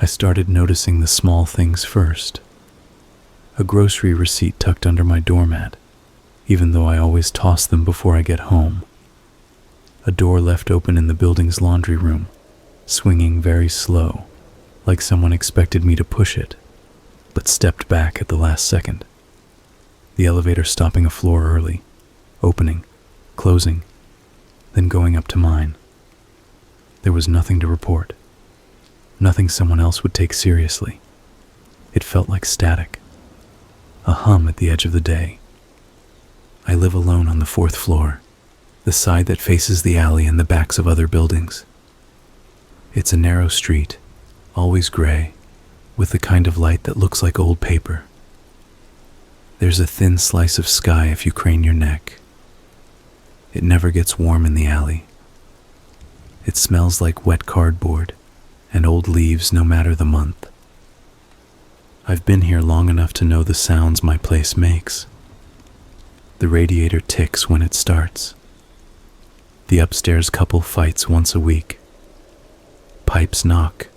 I started noticing the small things first. A grocery receipt tucked under my doormat, even though I always toss them before I get home. A door left open in the building's laundry room, swinging very slow, like someone expected me to push it, but stepped back at the last second. The elevator stopping a floor early, opening, closing, then going up to mine. There was nothing to report. Nothing someone else would take seriously. It felt like static. A hum at the edge of the day. I live alone on the 4th floor, the side that faces the alley and the backs of other buildings. It's a narrow street, always gray, with the kind of light that looks like old paper. There's a thin slice of sky if you crane your neck. It never gets warm in the alley. It smells like wet cardboard and old leaves no matter the month. I've been here long enough to know the sounds my place makes. The radiator ticks when it starts. The upstairs couple fights once a week. Pipes knock.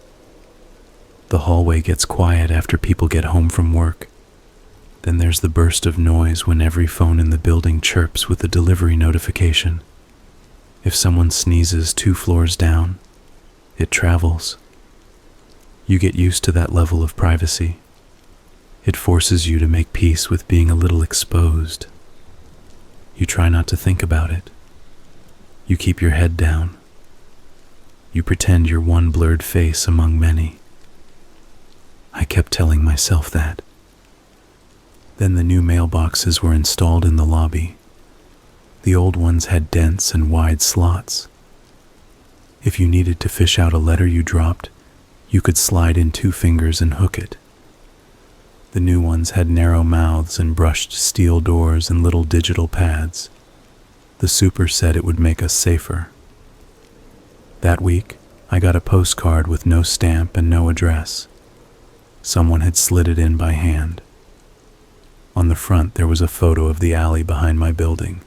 The hallway gets quiet after people get home from work. Then there's the burst of noise when every phone in the building chirps with a delivery notification. If someone sneezes 2 floors down, it travels. You get used to that level of privacy. It forces you to make peace with being a little exposed. You try not to think about it. You keep your head down. You pretend you're one blurred face among many. I kept telling myself that. Then the new mailboxes were installed in the lobby. The old ones had dense and wide slots. If you needed to fish out a letter you dropped, you could slide in 2 fingers and hook it. The new ones had narrow mouths and brushed steel doors and little digital pads. The super said it would make us safer. That week, I got a postcard with no stamp and no address. Someone had slid it in by hand. On the front, there was a photo of the alley behind my building.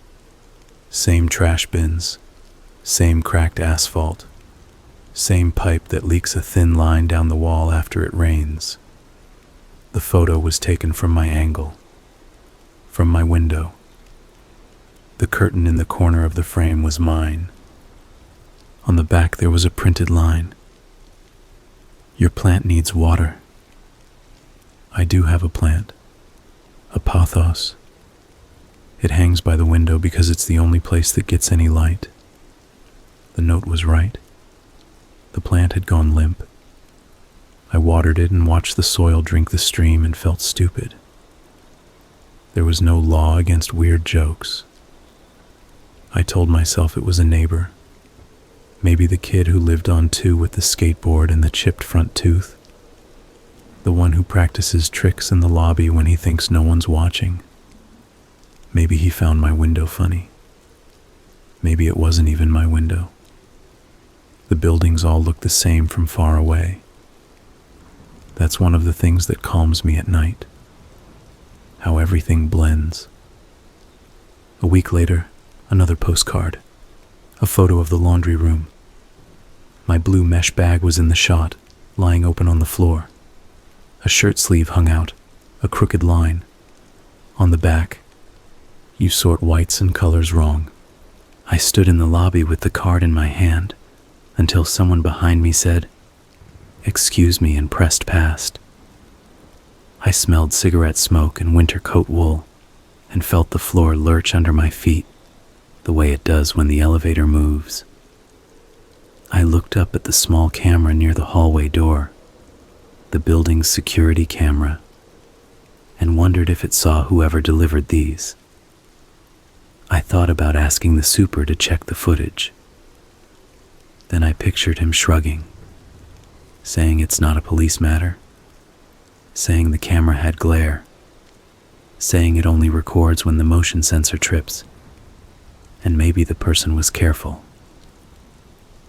Same trash bins, same cracked asphalt, same pipe that leaks a thin line down the wall after it rains. The photo was taken from my angle, from my window. The curtain in the corner of the frame was mine. On the back there was a printed line. Your plant needs water. I do have a plant, a pothos. It hangs by the window because it's the only place that gets any light. The note was right. The plant had gone limp. I watered it and watched the soil drink the stream and felt stupid. There was no law against weird jokes. I told myself it was a neighbor. Maybe the kid who lived on 2 with the skateboard and the chipped front tooth. The one who practices tricks in the lobby when he thinks no one's watching. Maybe he found my window funny. Maybe it wasn't even my window. The buildings all look the same from far away. That's one of the things that calms me at night. How everything blends. A week later, another postcard. A photo of the laundry room. My blue mesh bag was in the shot, lying open on the floor. A shirt sleeve hung out, a crooked line. On the back, you sort whites and colors wrong. I stood in the lobby with the card in my hand until someone behind me said, "Excuse me," and pressed past. I smelled cigarette smoke and winter coat wool and felt the floor lurch under my feet the way it does when the elevator moves. I looked up at the small camera near the hallway door, the building's security camera, and wondered if it saw whoever delivered these. I thought about asking the super to check the footage. Then I pictured him shrugging, saying it's not a police matter, saying the camera had glare, saying it only records when the motion sensor trips, and maybe the person was careful.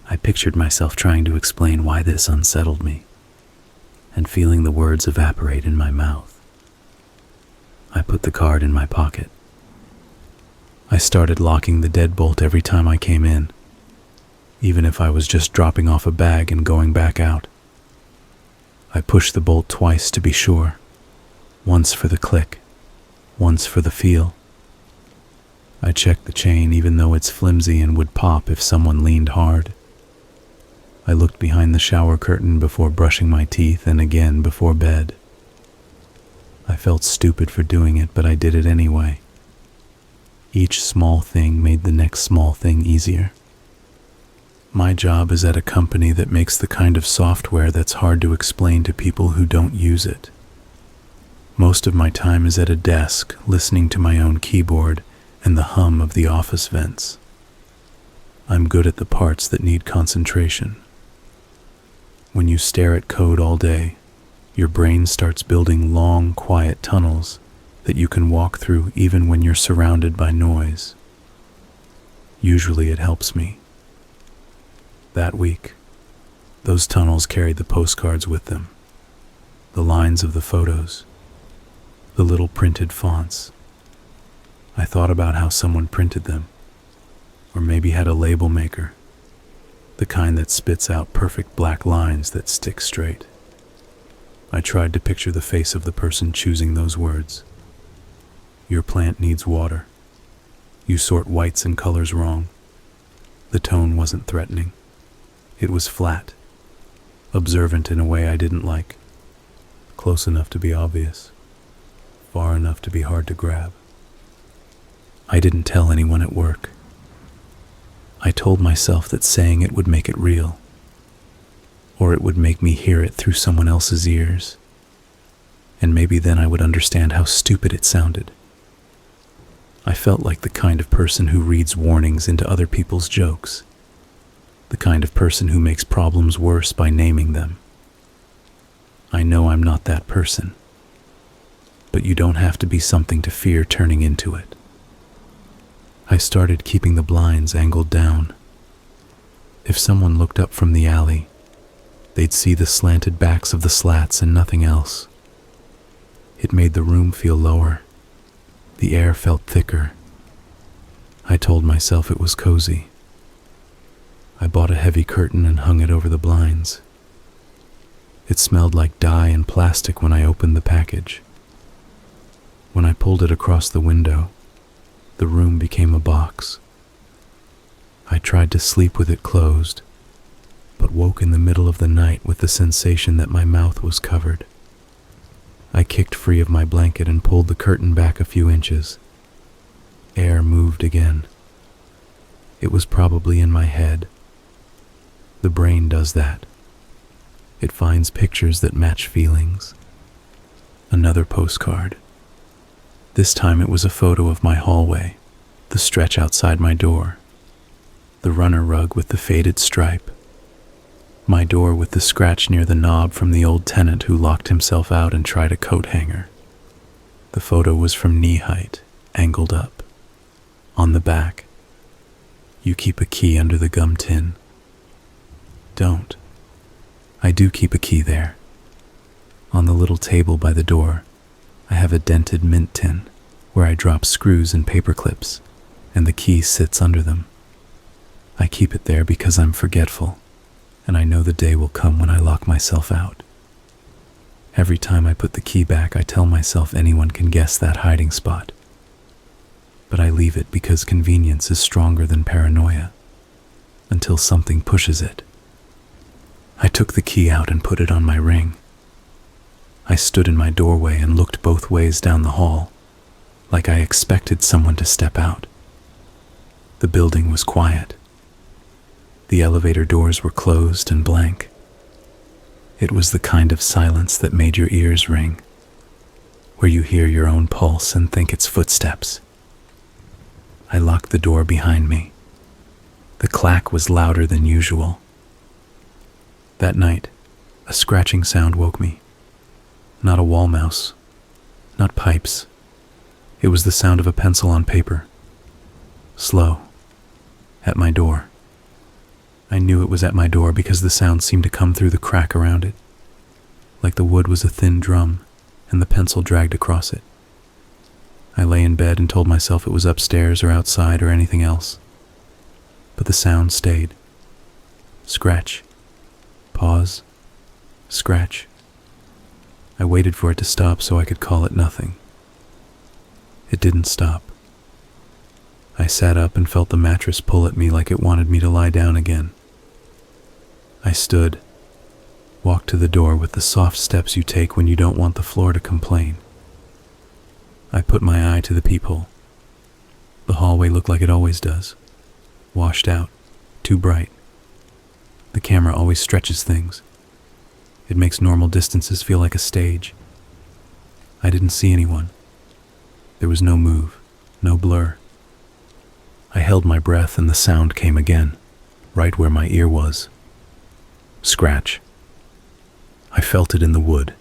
I pictured myself trying to explain why this unsettled me, and feeling the words evaporate in my mouth. I put the card in my pocket. I started locking the deadbolt every time I came in, even if I was just dropping off a bag and going back out. I pushed the bolt twice to be sure. Once for the click, once for the feel. I checked the chain even though it's flimsy and would pop if someone leaned hard. I looked behind the shower curtain before brushing my teeth and again before bed. I felt stupid for doing it, but I did it anyway. Each small thing made the next small thing easier. My job is at a company that makes the kind of software that's hard to explain to people who don't use it. Most of my time is at a desk, listening to my own keyboard and the hum of the office vents. I'm good at the parts that need concentration. When you stare at code all day, your brain starts building long, quiet tunnels that you can walk through even when you're surrounded by noise. Usually it helps me. That week, those tunnels carried the postcards with them, the lines of the photos, the little printed fonts. I thought about how someone printed them, or maybe had a label maker, the kind that spits out perfect black lines that stick straight. I tried to picture the face of the person choosing those words. Your plant needs water. You sort whites and colors wrong. The tone wasn't threatening. It was flat, observant in a way I didn't like, close enough to be obvious, far enough to be hard to grab. I didn't tell anyone at work. I told myself that saying it would make it real, or it would make me hear it through someone else's ears, and maybe then I would understand how stupid it sounded. I felt like the kind of person who reads warnings into other people's jokes, the kind of person who makes problems worse by naming them. I know I'm not that person, but you don't have to be something to fear turning into it. I started keeping the blinds angled down. If someone looked up from the alley, they'd see the slanted backs of the slats and nothing else. It made the room feel lower. The air felt thicker. I told myself it was cozy. I bought a heavy curtain and hung it over the blinds. It smelled like dye and plastic when I opened the package. When I pulled it across the window, the room became a box. I tried to sleep with it closed, but woke in the middle of the night with the sensation that my mouth was covered. I kicked free of my blanket and pulled the curtain back a few inches. Air moved again. It was probably in my head. The brain does that. It finds pictures that match feelings. Another postcard. This time it was a photo of my hallway, the stretch outside my door, the runner rug with the faded stripe, my door with the scratch near the knob from the old tenant who locked himself out and tried a coat hanger. The photo was from knee height, angled up. On the back, you keep a key under the gum tin. Don't. I do keep a key there. On the little table by the door, I have a dented mint tin where I drop screws and paper clips, and the key sits under them. I keep it there because I'm forgetful, and I know the day will come when I lock myself out. Every time I put the key back, I tell myself anyone can guess that hiding spot. But I leave it because convenience is stronger than paranoia, until something pushes it. I took the key out and put it on my ring. I stood in my doorway and looked both ways down the hall, like I expected someone to step out. The building was quiet. The elevator doors were closed and blank. It was the kind of silence that made your ears ring, where you hear your own pulse and think it's footsteps. I locked the door behind me. The clack was louder than usual. That night, a scratching sound woke me. Not a wall mouse, not pipes. It was the sound of a pencil on paper. Slow. At my door. I knew it was at my door because the sound seemed to come through the crack around it, like the wood was a thin drum and the pencil dragged across it. I lay in bed and told myself it was upstairs or outside or anything else. But the sound stayed. Scratch. Pause. Scratch. I waited for it to stop so I could call it nothing. It didn't stop. I sat up and felt the mattress pull at me like it wanted me to lie down again. I stood, walked to the door with the soft steps you take when you don't want the floor to complain. I put my eye to the peephole. The hallway looked like it always does. Washed out, too bright. The camera always stretches things. It makes normal distances feel like a stage. I didn't see anyone. There was no move, no blur. I held my breath and the sound came again, right where my ear was. Scratch. I felt it in the wood.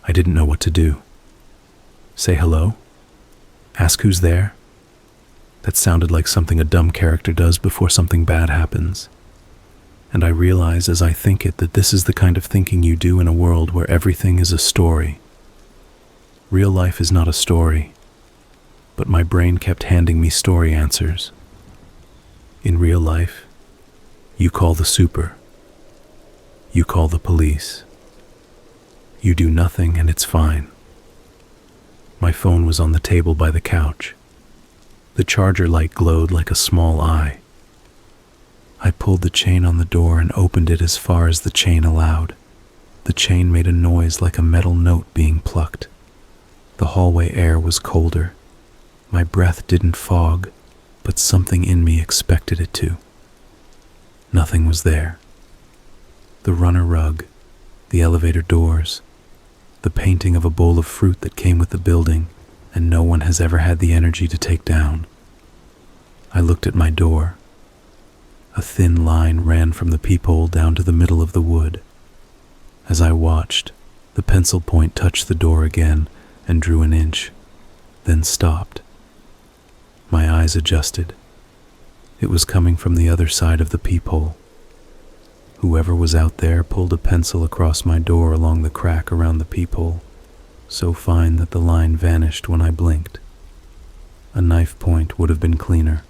I didn't know what to do. Say hello? Ask who's there? That sounded like something a dumb character does before something bad happens. And I realize as I think it that this is the kind of thinking you do in a world where everything is a story. Real life is not a story, but my brain kept handing me story answers. In real life, you call the super. You call the police. You do nothing and it's fine. My phone was on the table by the couch. The charger light glowed like a small eye. I pulled the chain on the door and opened it as far as the chain allowed. The chain made a noise like a metal note being plucked. The hallway air was colder. My breath didn't fog, but something in me expected it to. Nothing was there. The runner rug, the elevator doors, the painting of a bowl of fruit that came with the building and no one has ever had the energy to take down. I looked at my door. A thin line ran from the peephole down to the middle of the wood. As I watched, the pencil point touched the door again and drew an inch, then stopped. My eyes adjusted. It was coming from the other side of the peephole. Whoever was out there pulled a pencil across my door along the crack around the peephole, so fine that the line vanished when I blinked. A knife point would have been cleaner.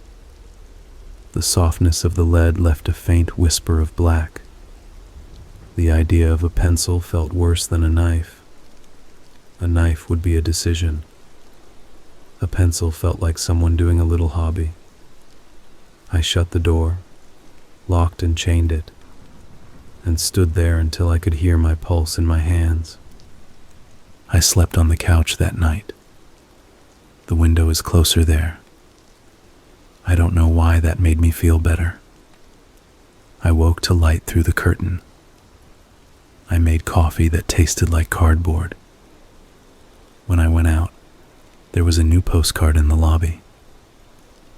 The softness of the lead left a faint whisper of black. The idea of a pencil felt worse than a knife. A knife would be a decision. A pencil felt like someone doing a little hobby. I shut the door, locked and chained it, and stood there until I could hear my pulse in my hands. I slept on the couch that night. The window is closer there. I don't know why that made me feel better. I woke to light through the curtain. I made coffee that tasted like cardboard. When I went out, there was a new postcard in the lobby.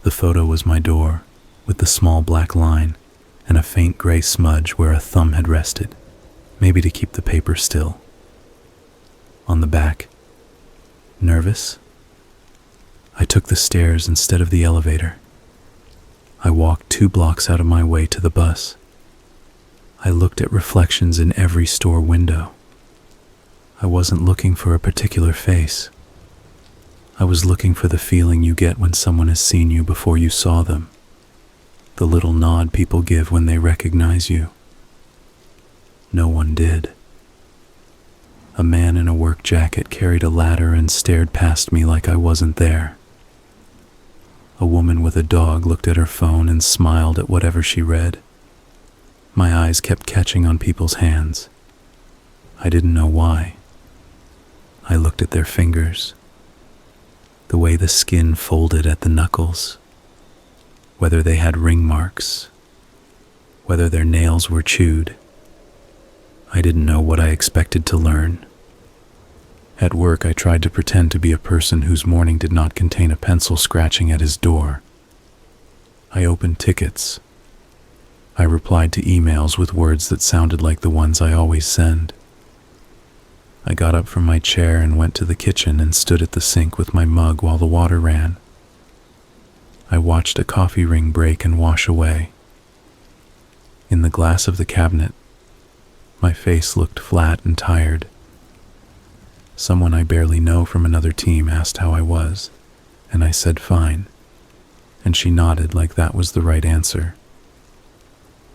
The photo was my door, with the small black line and a faint gray smudge where a thumb had rested, maybe to keep the paper still. On the back, nervous? I took the stairs instead of the elevator. I walked 2 blocks out of my way to the bus. I looked at reflections in every store window. I wasn't looking for a particular face. I was looking for the feeling you get when someone has seen you before you saw them. The little nod people give when they recognize you. No one did. A man in a work jacket carried a ladder and stared past me like I wasn't there. A woman with a dog looked at her phone and smiled at whatever she read. My eyes kept catching on people's hands. I didn't know why. I looked at their fingers, the way the skin folded at the knuckles, whether they had ring marks, whether their nails were chewed. I didn't know what I expected to learn. At work, I tried to pretend to be a person whose morning did not contain a pencil scratching at his door. I opened tickets. I replied to emails with words that sounded like the ones I always send. I got up from my chair and went to the kitchen and stood at the sink with my mug while the water ran. I watched a coffee ring break and wash away. In the glass of the cabinet, my face looked flat and tired. Someone I barely know from another team asked how I was, and I said fine, and she nodded like that was the right answer.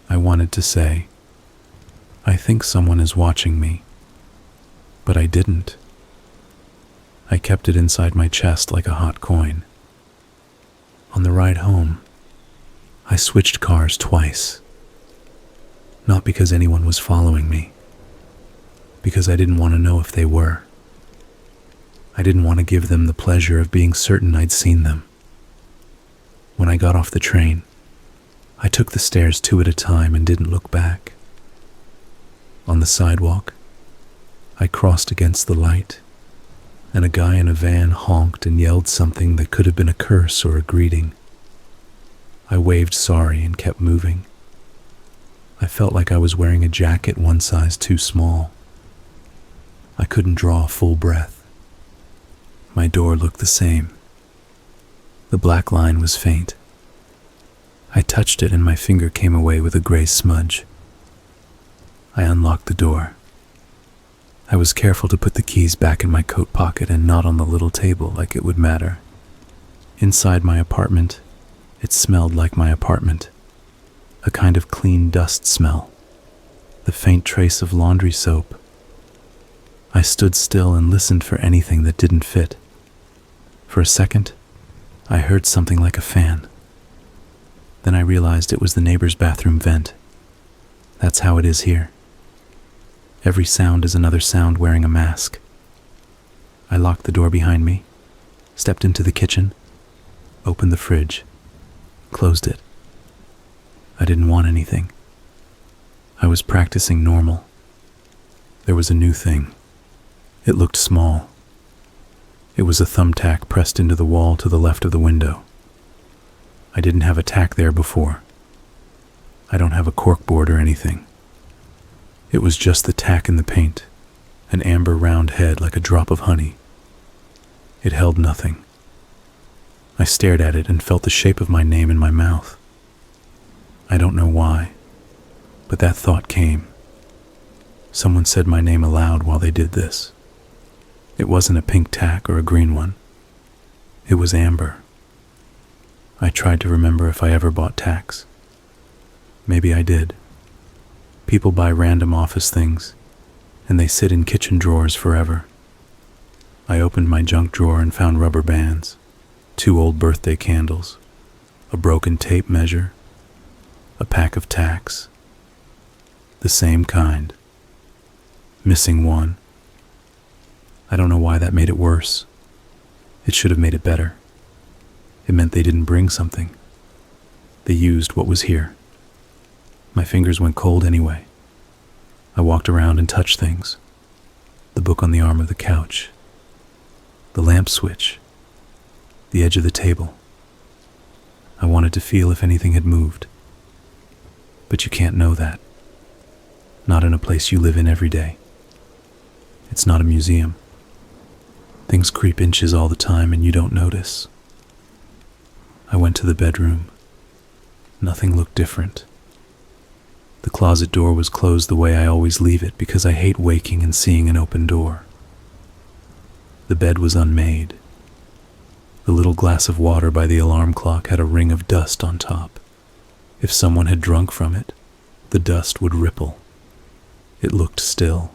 I wanted to say, I think someone is watching me. But I didn't. I kept it inside my chest like a hot coin. On the ride home, I switched cars twice. Not because anyone was following me, because I didn't want to know if they were. I didn't want to give them the pleasure of being certain I'd seen them. When I got off the train, I took the stairs 2 at a time and didn't look back. On the sidewalk, I crossed against the light, and a guy in a van honked and yelled something that could have been a curse or a greeting. I waved sorry and kept moving. I felt like I was wearing a jacket 1 size too small. I couldn't draw a full breath. My door looked the same. The black line was faint. I touched it and my finger came away with a gray smudge. I unlocked the door. I was careful to put the keys back in my coat pocket and not on the little table like it would matter. Inside my apartment, it smelled like my apartment. A kind of clean dust smell. The faint trace of laundry soap. I stood still and listened for anything that didn't fit. For a second, I heard something like a fan. Then I realized it was the neighbor's bathroom vent. That's how it is here. Every sound is another sound wearing a mask. I locked the door behind me, stepped into the kitchen, opened the fridge, closed it. I didn't want anything. I was practicing normal. There was a new thing. It looked small. It was a thumbtack pressed into the wall to the left of the window. I didn't have a tack there before. I don't have a corkboard or anything. It was just the tack in the paint, an amber round head like a drop of honey. It held nothing. I stared at it and felt the shape of my name in my mouth. I don't know why, but that thought came. Someone said my name aloud while they did this. It wasn't a pink tack or a green one. It was amber. I tried to remember if I ever bought tacks. Maybe I did. People buy random office things, and they sit in kitchen drawers forever. I opened my junk drawer and found rubber bands, 2 old birthday candles, a broken tape measure, a pack of tacks. The same kind. Missing one. I don't know why that made it worse. It should have made it better. It meant they didn't bring something. They used what was here. My fingers went cold anyway. I walked around and touched things. The book on the arm of the couch. The lamp switch. The edge of the table. I wanted to feel if anything had moved. But you can't know that. Not in a place you live in every day. It's not a museum. Things creep inches all the time and you don't notice. I went to the bedroom. Nothing looked different. The closet door was closed the way I always leave it because I hate waking and seeing an open door. The bed was unmade. The little glass of water by the alarm clock had a ring of dust on top. If someone had drunk from it, the dust would ripple. It looked still.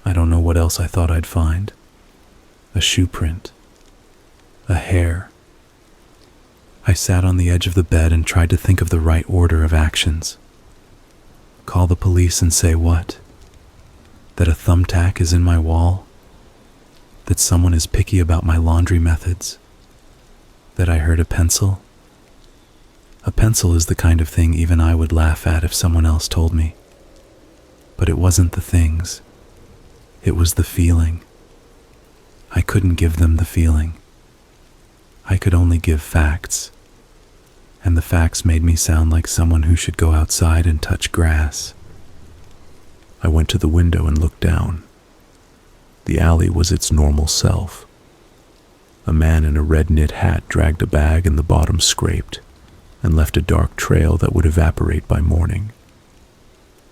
I don't know what else I thought I'd find. A shoe print. A hair. I sat on the edge of the bed and tried to think of the right order of actions. Call the police and say what? That a thumbtack is in my wall? That someone is picky about my laundry methods? That I heard a pencil? A pencil is the kind of thing even I would laugh at if someone else told me. But it wasn't the things. It was the feeling. I couldn't give them the feeling. I could only give facts. And the facts made me sound like someone who should go outside and touch grass. I went to the window and looked down. The alley was its normal self. A man in a red knit hat dragged a bag and the bottom scraped, and left a dark trail that would evaporate by morning.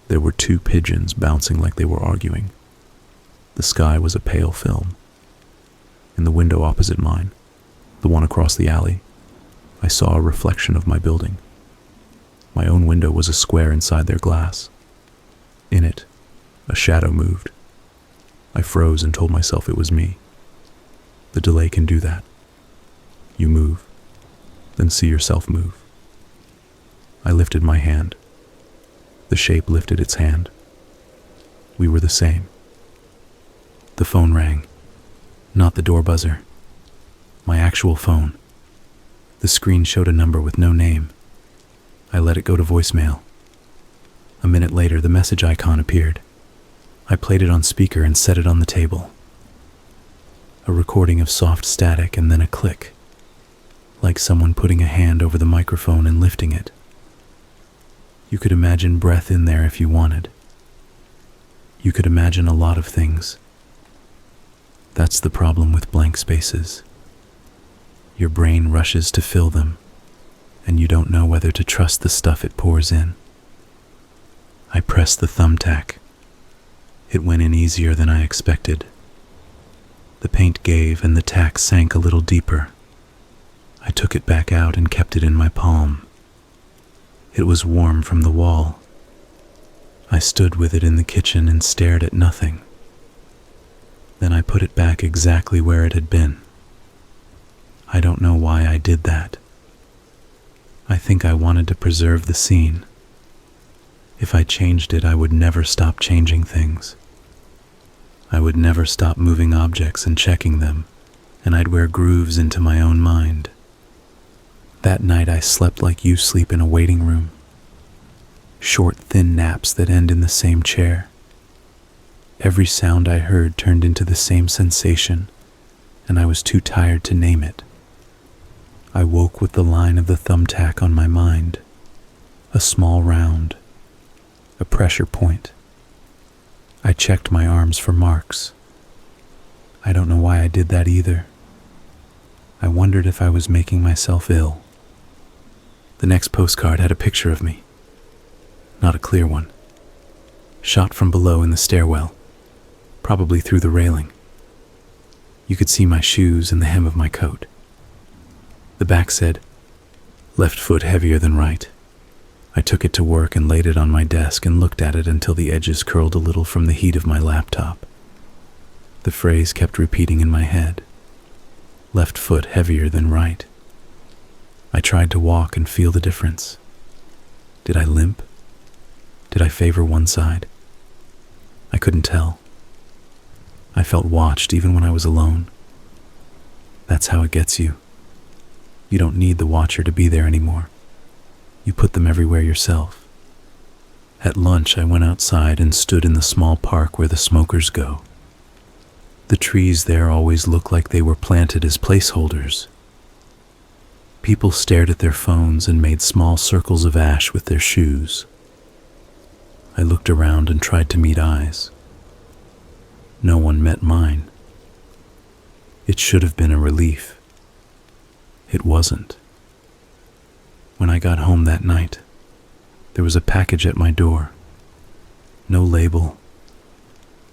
There were 2 pigeons bouncing like they were arguing. The sky was a pale film. In the window opposite mine, the one across the alley, I saw a reflection of my building. My own window was a square inside their glass. In it, a shadow moved. I froze and told myself it was me. The delay can do that. You move, then see yourself move. I lifted my hand. The shape lifted its hand. We were the same. The phone rang. Not the door buzzer. My actual phone. The screen showed a number with no name. I let it go to voicemail. A minute later, the message icon appeared. I played it on speaker and set it on the table. A recording of soft static and then a click, like someone putting a hand over the microphone and lifting it. You could imagine breath in there if you wanted. You could imagine a lot of things. That's the problem with blank spaces. Your brain rushes to fill them, and you don't know whether to trust the stuff it pours in. I pressed the thumbtack. It went in easier than I expected. The paint gave and the tack sank a little deeper. I took it back out and kept it in my palm. It was warm from the wall. I stood with it in the kitchen and stared at nothing. Then I put it back exactly where it had been. I don't know why I did that. I think I wanted to preserve the scene. If I changed it, I would never stop changing things. I would never stop moving objects and checking them, and I'd wear grooves into my own mind. That night I slept like you sleep in a waiting room. Short, thin naps that end in the same chair. Every sound I heard turned into the same sensation, and I was too tired to name it. I woke with the line of the thumbtack on my mind. A small round. A pressure point. I checked my arms for marks. I don't know why I did that either. I wondered if I was making myself ill. The next postcard had a picture of me. Not a clear one. Shot from below in the stairwell, probably through the railing. You could see my shoes and the hem of my coat. The back said, "Left foot heavier than right." I took it to work and laid it on my desk and looked at it until the edges curled a little from the heat of my laptop. The phrase kept repeating in my head. Left foot heavier than right. I tried to walk and feel the difference. Did I limp? Did I favor one side? I couldn't tell. I felt watched even when I was alone. That's how it gets you. You don't need the watcher to be there anymore. You put them everywhere yourself. At lunch, I went outside and stood in the small park where the smokers go. The trees there always look like they were planted as placeholders. People stared at their phones and made small circles of ash with their shoes. I looked around and tried to meet eyes. No one met mine. It should have been a relief. It wasn't. When I got home that night, there was a package at my door. No label.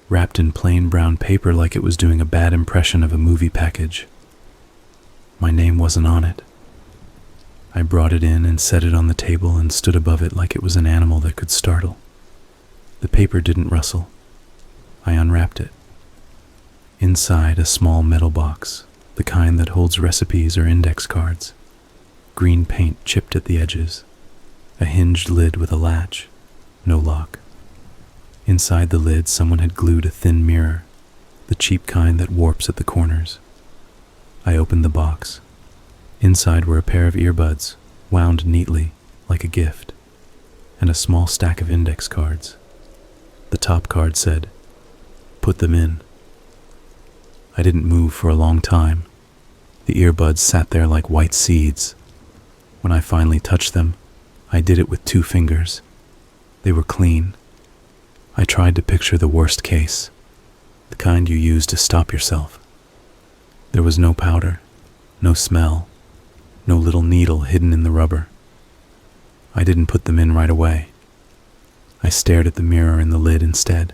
Wrapped in plain brown paper like it was doing a bad impression of a movie package. My name wasn't on it. I brought it in and set it on the table and stood above it like it was an animal that could startle. The paper didn't rustle. I unwrapped it. Inside, a small metal box, the kind that holds recipes or index cards. Green paint chipped at the edges. A hinged lid with a latch. No lock. Inside the lid, someone had glued a thin mirror, the cheap kind that warps at the corners. I opened the box. Inside were a pair of earbuds, wound neatly, like a gift, and a small stack of index cards. The top card said, "Put them in." I didn't move for a long time. The earbuds sat there like white seeds. When I finally touched them, I did it with 2 fingers. They were clean. I tried to picture the worst case, the kind you use to stop yourself. There was no powder, no smell, no little needle hidden in the rubber. I didn't put them in right away. I stared at the mirror in the lid instead.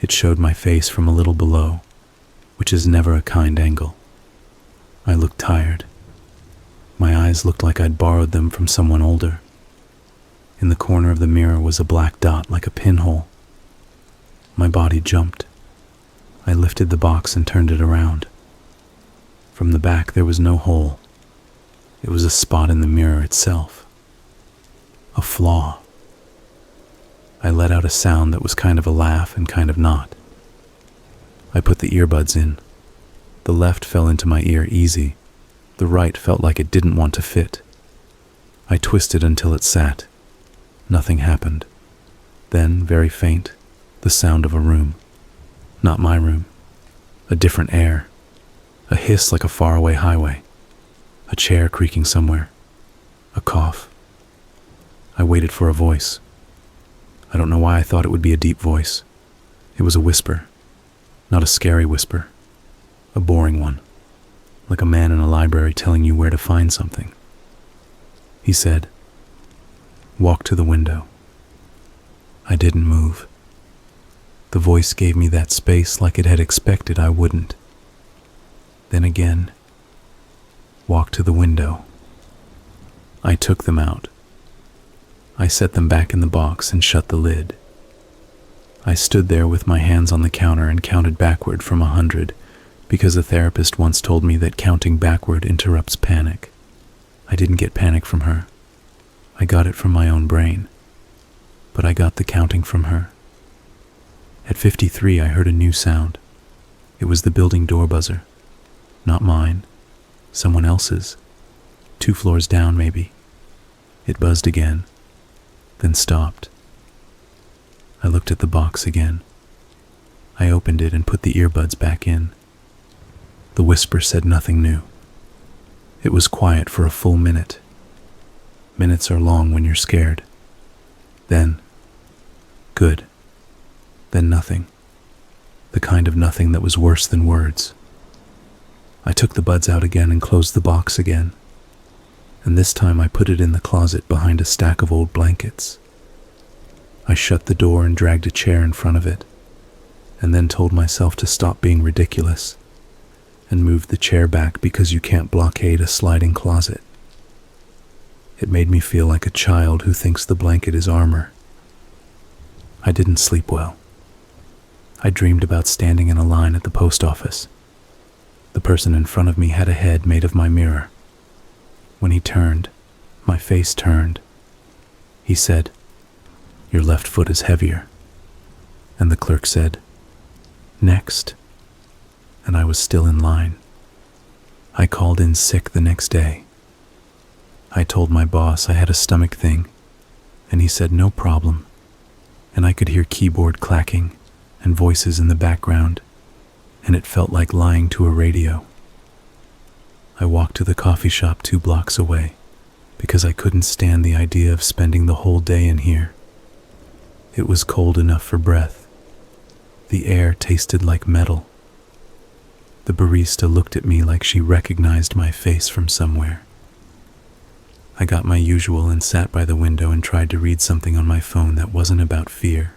It showed my face from a little below, which is never a kind angle. I looked tired. My eyes looked like I'd borrowed them from someone older. In the corner of the mirror was a black dot like a pinhole. My body jumped. I lifted the box and turned it around. From the back there was no hole. It was a spot in the mirror itself. A flaw. I let out a sound that was kind of a laugh and kind of not. I put the earbuds in. The left fell into my ear easy. The right felt like it didn't want to fit. I twisted until it sat. Nothing happened. Then, very faint, the sound of a room. Not my room. A different air. A hiss like a faraway highway. A chair creaking somewhere. A cough. I waited for a voice. I don't know why I thought it would be a deep voice. It was a whisper. Not a scary whisper. A boring one. Like a man in a library telling you where to find something. He said, "Walk to the window." I didn't move. The voice gave me that space like it had expected I wouldn't. Then again, "Walk to the window." I took them out. I set them back in the box and shut the lid. I stood there with my hands on the counter and counted backward from 100 because a therapist once told me that counting backward interrupts panic. I didn't get panic from her. I got it from my own brain. But I got the counting from her. At 53, I heard a new sound. It was the building door buzzer. Not mine. Someone else's. 2 floors down, maybe. It buzzed again, then stopped. I looked at the box again. I opened it and put the earbuds back in. The whisper said nothing new. It was quiet for a full minute. Minutes are long when you're scared. Then, good. Then nothing. The kind of nothing that was worse than words. I took the buds out again and closed the box again. And this time I put it in the closet behind a stack of old blankets. I shut the door and dragged a chair in front of it, and then told myself to stop being ridiculous and moved the chair back because you can't blockade a sliding closet. It made me feel like a child who thinks the blanket is armor. I didn't sleep well. I dreamed about standing in a line at the post office. The person in front of me had a head made of my mirror. When he turned, my face turned. He said, "Your left foot is heavier." And the clerk said, "Next." And I was still in line. I called in sick the next day. I told my boss I had a stomach thing, and he said no problem. And I could hear keyboard clacking and voices in the background, and it felt like lying to a radio. I walked to the coffee shop 2 blocks away because I couldn't stand the idea of spending the whole day in here. It was cold enough for breath. The air tasted like metal. The barista looked at me like she recognized my face from somewhere. I got my usual and sat by the window and tried to read something on my phone that wasn't about fear.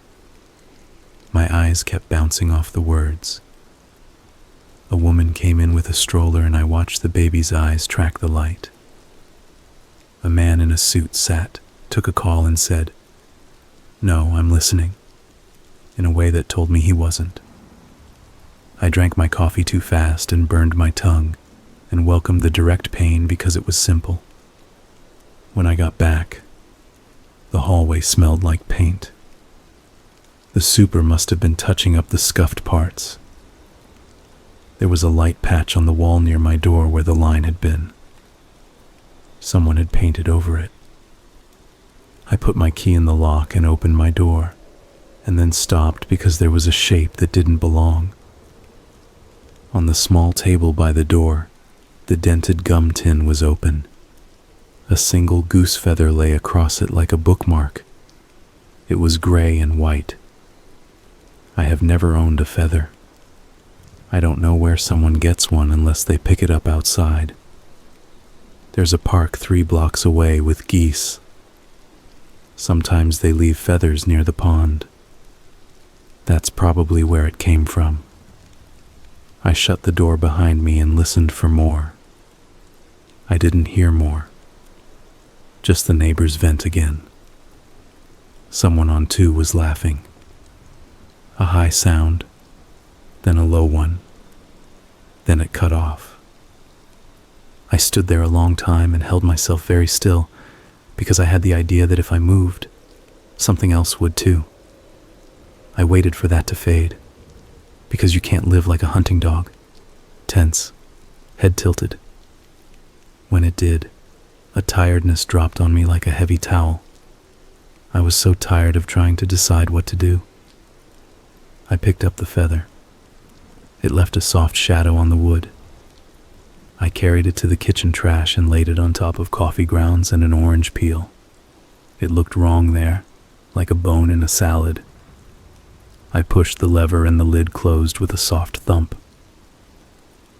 My eyes kept bouncing off the words. A woman came in with a stroller and I watched the baby's eyes track the light. A man in a suit sat, took a call and said, "No, I'm listening," in a way that told me he wasn't. I drank my coffee too fast and burned my tongue and welcomed the direct pain because it was simple. When I got back, the hallway smelled like paint. The super must have been touching up the scuffed parts. There was a light patch on the wall near my door where the line had been. Someone had painted over it. I put my key in the lock and opened my door, and then stopped because there was a shape that didn't belong. On the small table by the door, the dented gum tin was open. A single goose feather lay across it like a bookmark. It was gray and white. I have never owned a feather. I don't know where someone gets one unless they pick it up outside. There's a park 3 blocks away with geese. Sometimes they leave feathers near the pond. That's probably where it came from. I shut the door behind me and listened for more. I didn't hear more. Just the neighbor's vent again. Someone on 2 was laughing. A high sound. then a low one, then it cut off. I stood there a long time and held myself very still because I had the idea that if I moved, something else would too. I waited for that to fade, because you can't live like a hunting dog, tense, head tilted. When it did, a tiredness dropped on me like a heavy towel. I was so tired of trying to decide what to do. I picked up the feather. It left a soft shadow on the wood. I carried it to the kitchen trash and laid it on top of coffee grounds and an orange peel. It looked wrong there, like a bone in a salad. I pushed the lever and the lid closed with a soft thump.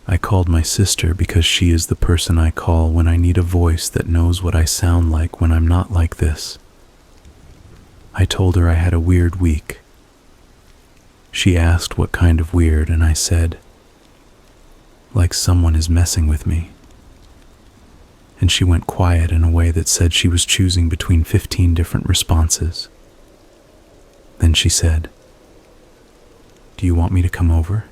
I called my sister because she is the person I call when I need a voice that knows what I sound like when I'm not like this. I told her I had a weird week. She asked what kind of weird, and I said, like someone is messing with me. And she went quiet in a way that said she was choosing between 15 different responses. Then she said, "Do you want me to come over?"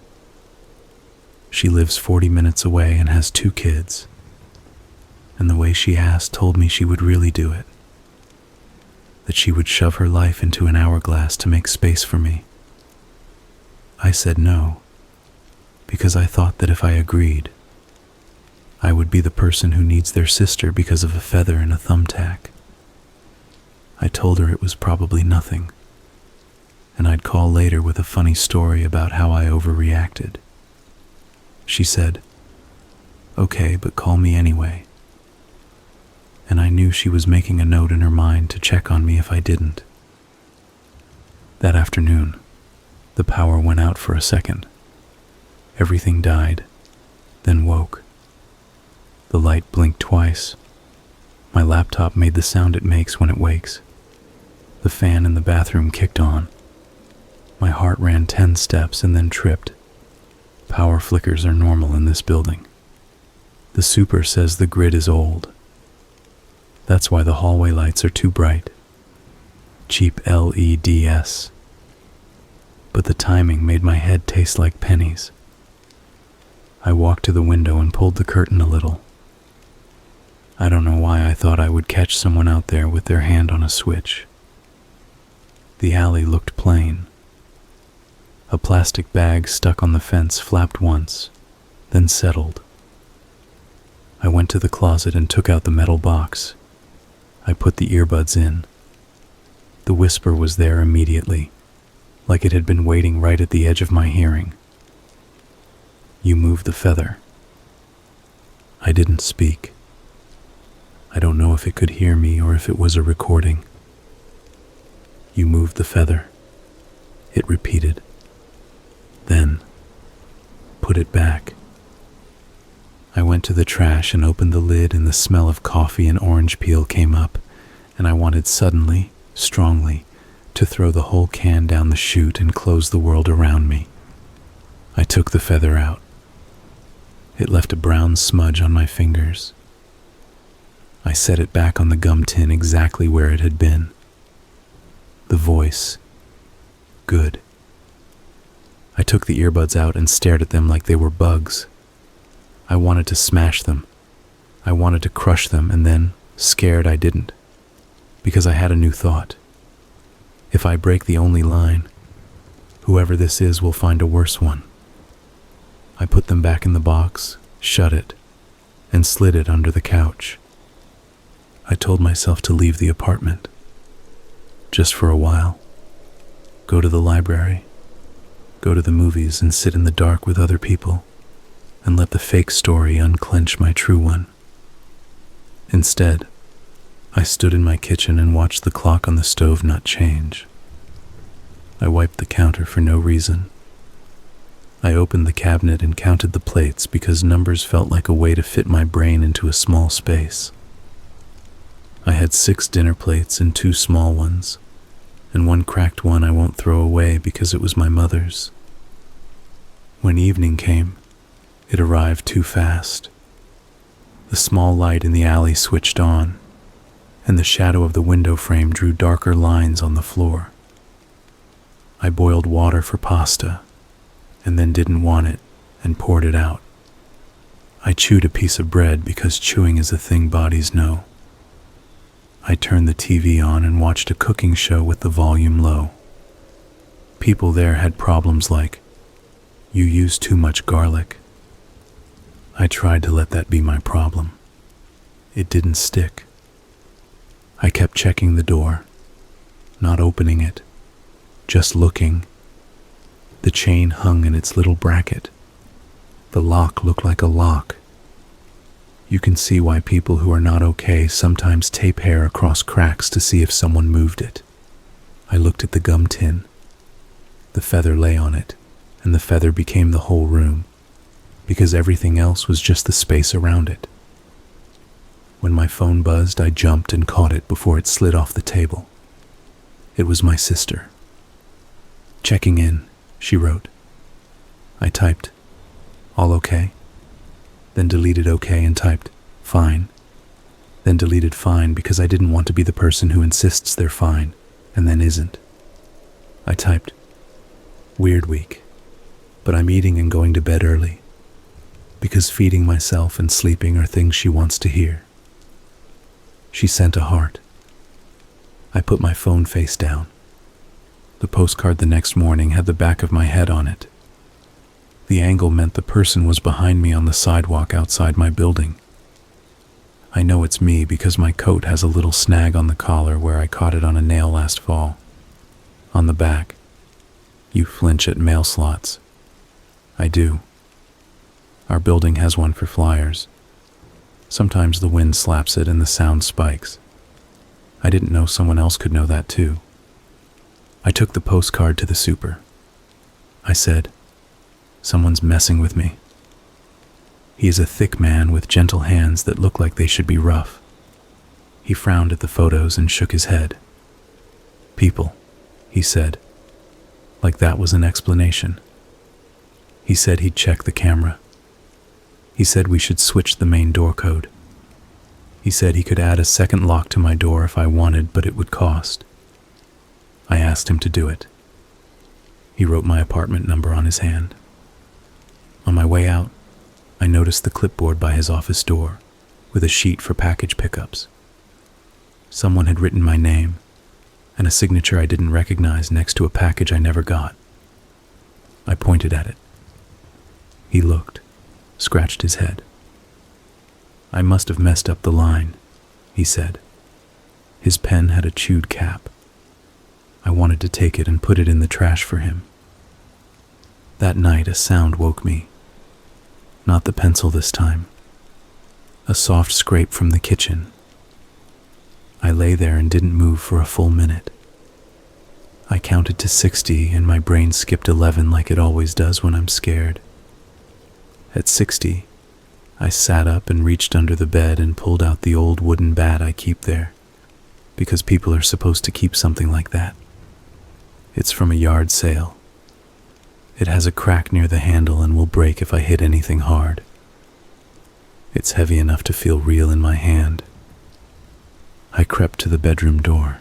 She lives 40 minutes away and has 2 kids. And the way she asked told me she would really do it. That she would shove her life into an hourglass to make space for me. I said no, because I thought that if I agreed, I would be the person who needs their sister because of a feather and a thumbtack. I told her it was probably nothing, and I'd call later with a funny story about how I overreacted. She said, "Okay, but call me anyway." And I knew she was making a note in her mind to check on me if I didn't. That afternoon, the power went out for a second. Everything died, then woke. The light blinked twice. My laptop made the sound it makes when it wakes. The fan in the bathroom kicked on. My heart ran 10 steps and then tripped. Power flickers are normal in this building. The super says the grid is old. That's why the hallway lights are too bright. Cheap LEDs. But the timing made my head taste like pennies. I walked to the window and pulled the curtain a little. I don't know why I thought I would catch someone out there with their hand on a switch. The alley looked plain. A plastic bag stuck on the fence flapped once, then settled. I went to the closet and took out the metal box. I put the earbuds in. The whisper was there immediately, like it had been waiting right at the edge of my hearing. "You moved the feather." I didn't speak. I don't know if it could hear me or if it was a recording. "You moved the feather," it repeated. Then, "Put it back." I went to the trash and opened the lid, and the smell of coffee and orange peel came up, and I wanted suddenly, strongly, to throw the whole can down the chute and close the world around me. I took the feather out. It left a brown smudge on my fingers. I set it back on the gum tin exactly where it had been. The voice. Good. I took the earbuds out and stared at them like they were bugs. I wanted to smash them. I wanted to crush them, and then, scared, I didn't. Because I had a new thought. If I break the only line, whoever this is will find a worse one. I put them back in the box, shut it, and slid it under the couch. I told myself to leave the apartment. Just for a while. Go to the library. Go to the movies and sit in the dark with other people, and let the fake story unclench my true one. Instead, I stood in my kitchen and watched the clock on the stove not change. I wiped the counter for no reason. I opened the cabinet and counted the plates because numbers felt like a way to fit my brain into a small space. I had 6 dinner plates and 2 small ones, and one cracked one I won't throw away because it was my mother's. When evening came, it arrived too fast. The small light in the alley switched on, and the shadow of the window frame drew darker lines on the floor. I boiled water for pasta, and then didn't want it and poured it out. I chewed a piece of bread because chewing is a thing bodies know. I turned the TV on and watched a cooking show with the volume low. People there had problems like, "You use too much garlic." I tried to let that be my problem. It didn't stick. I kept checking the door, not opening it, just looking. The chain hung in its little bracket. The lock looked like a lock. You can see why people who are not okay sometimes tape hair across cracks to see if someone moved it. I looked at the gum tin. The feather lay on it, and the feather became the whole room, because everything else was just the space around it. When my phone buzzed, I jumped and caught it before it slid off the table. It was my sister. "Checking in," she wrote. I typed, "All okay?" Then deleted okay and typed, "Fine." Then deleted fine because I didn't want to be the person who insists they're fine and then isn't. I typed, "Weird week, but I'm eating and going to bed early because feeding myself and sleeping are things she wants to hear." She sent a heart. I put my phone face down. The postcard the next morning had the back of my head on it. The angle meant the person was behind me on the sidewalk outside my building. I know it's me because my coat has a little snag on the collar where I caught it on a nail last fall. On the back, "You flinch at mail slots." I do. Our building has one for flyers. Sometimes the wind slaps it and the sound spikes. I didn't know someone else could know that too. I took the postcard to the super. I said, "Someone's messing with me." He is a thick man with gentle hands that look like they should be rough. He frowned at the photos and shook his head. "People," he said, like that was an explanation. He said he'd check the camera. He said we should switch the main door code. He said he could add a second lock to my door if I wanted, but it would cost. I asked him to do it. He wrote my apartment number on his hand. On my way out, I noticed the clipboard by his office door with a sheet for package pickups. Someone had written my name and a signature I didn't recognize next to a package I never got. I pointed at it. He looked, scratched his head. "I must have messed up the line," he said. His pen had a chewed cap. I wanted to take it and put it in the trash for him. That night a sound woke me. Not the pencil this time. A soft scrape from the kitchen. I lay there and didn't move for a full minute. I counted to 60 and my brain skipped 11 like it always does when I'm scared. At 60, I sat up and reached under the bed and pulled out the old wooden bat I keep there, because people are supposed to keep something like that. It's from a yard sale. It has a crack near the handle and will break if I hit anything hard. It's heavy enough to feel real in my hand. I crept to the bedroom door.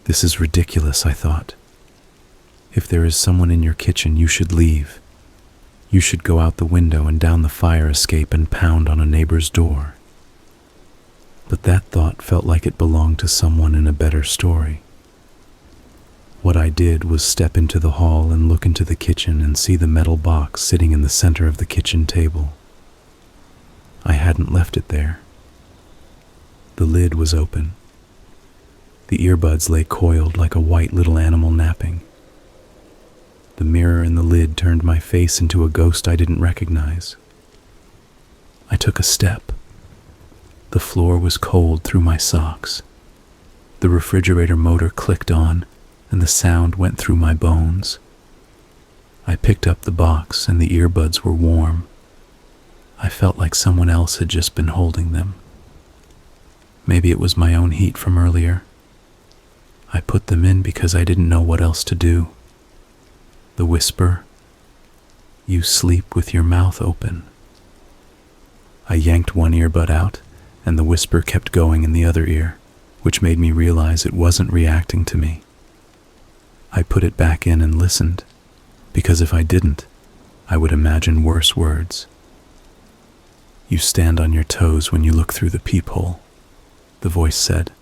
This is ridiculous, I thought. If there is someone in your kitchen, you should leave. You should go out the window and down the fire escape and pound on a neighbor's door. But that thought felt like it belonged to someone in a better story. What I did was step into the hall and look into the kitchen and see the metal box sitting in the center of the kitchen table. I hadn't left it there. The lid was open. The earbuds lay coiled like a white little animal napping. The mirror in the lid turned my face into a ghost I didn't recognize. I took a step. The floor was cold through my socks. The refrigerator motor clicked on, and the sound went through my bones. I picked up the box, and the earbuds were warm. I felt like someone else had just been holding them. Maybe it was my own heat from earlier. I put them in because I didn't know what else to do. The whisper, "You sleep with your mouth open." I yanked one earbud out, and the whisper kept going in the other ear, which made me realize it wasn't reacting to me. I put it back in and listened, because if I didn't, I would imagine worse words. You stand on your toes when you look through the peephole, the voice said.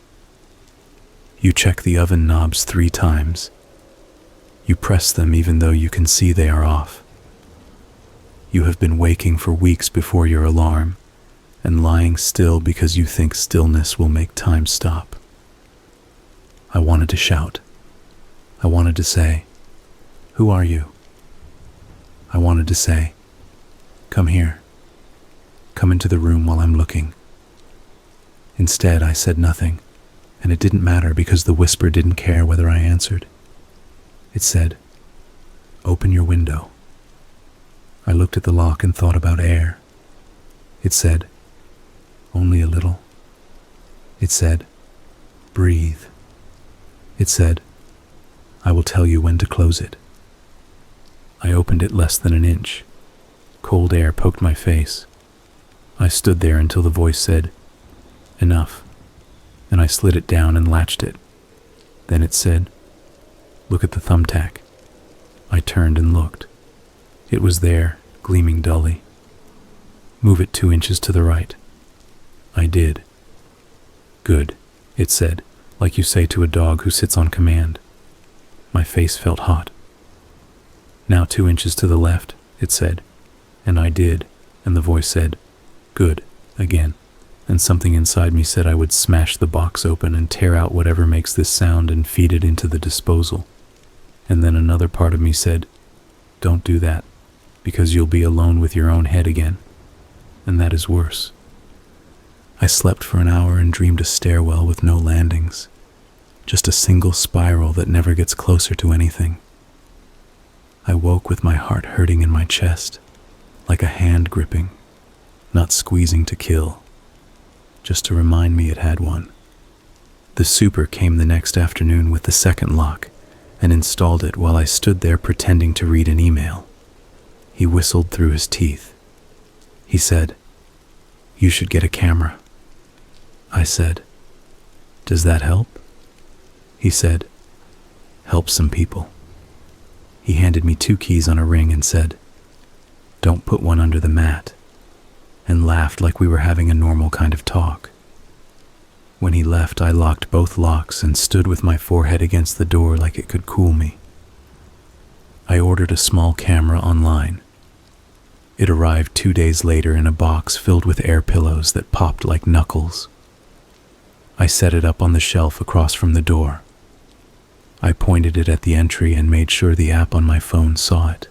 You check the oven knobs 3 times. You press them even though you can see they are off. You have been waking for weeks before your alarm, and lying still because you think stillness will make time stop. I wanted to shout. I wanted to say, "Who are you?" I wanted to say, "Come here. Come into the room while I'm looking." Instead, I said nothing, and it didn't matter because the whisper didn't care whether I answered. It said, "Open your window." I looked at the lock and thought about air. It said, "Only a little." It said, "Breathe." It said, "I will tell you when to close it." I opened it less than an inch. Cold air poked my face. I stood there until the voice said, "Enough," and I slid it down and latched it. Then it said, "Look at the thumbtack." I turned and looked. It was there, gleaming dully. "Move it 2 inches to the right." I did. "Good," it said, like you say to a dog who sits on command. My face felt hot. "Now 2 inches to the left," it said, and I did, and the voice said, "Good," again, and something inside me said I would smash the box open and tear out whatever makes this sound and feed it into the disposal. And then another part of me said, "Don't do that, because you'll be alone with your own head again, and that is worse." I slept for an hour and dreamed a stairwell with no landings, just a single spiral that never gets closer to anything. I woke with my heart hurting in my chest, like a hand gripping, not squeezing to kill, just to remind me it had one. The super came the next afternoon with the second lock and installed it while I stood there pretending to read an email. He whistled through his teeth. He said, "You should get a camera." I said, "Does that help?" He said, "Help some people." He handed me 2 keys on a ring and said, "Don't put one under the mat," and laughed like we were having a normal kind of talk. When he left, I locked both locks and stood with my forehead against the door like it could cool me. I ordered a small camera online. It arrived 2 days later in a box filled with air pillows that popped like knuckles. I set it up on the shelf across from the door. I pointed it at the entry and made sure the app on my phone saw it.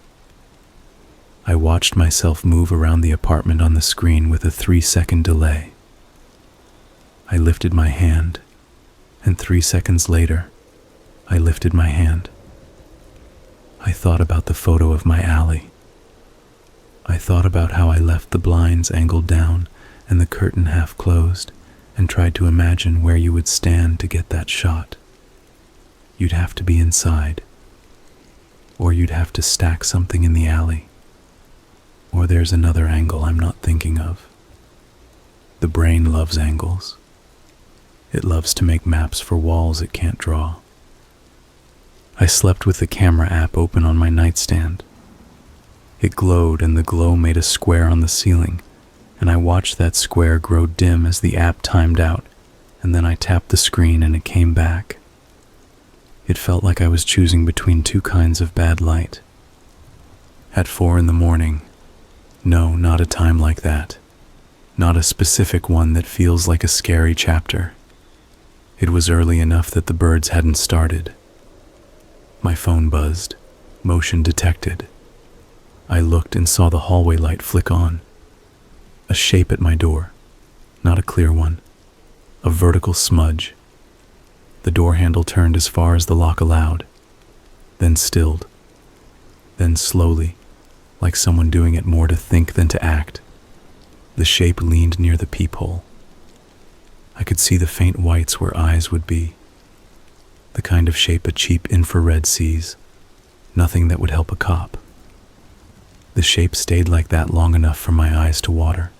I watched myself move around the apartment on the screen with a 3-second delay. I lifted my hand, and 3 seconds later, I lifted my hand. I thought about the photo of my alley. I thought about how I left the blinds angled down and the curtain half closed, and tried to imagine where you would stand to get that shot. You'd have to be inside, or you'd have to stack something in the alley, or there's another angle I'm not thinking of. The brain loves angles. It loves to make maps for walls it can't draw. I slept with the camera app open on my nightstand. It glowed, and the glow made a square on the ceiling, and I watched that square grow dim as the app timed out, and then I tapped the screen and it came back. It felt like I was choosing between 2 kinds of bad light. At 4 a.m, no, not a time like that. Not a specific one that feels like a scary chapter. It was early enough that the birds hadn't started. My phone buzzed, motion detected. I looked and saw the hallway light flick on. A shape at my door, not a clear one, a vertical smudge. The door handle turned as far as the lock allowed, then stilled, then slowly, like someone doing it more to think than to act. The shape leaned near the peephole. I could see the faint whites where eyes would be, the kind of shape a cheap infrared sees, nothing that would help a cop. The shape stayed like that long enough for my eyes to water.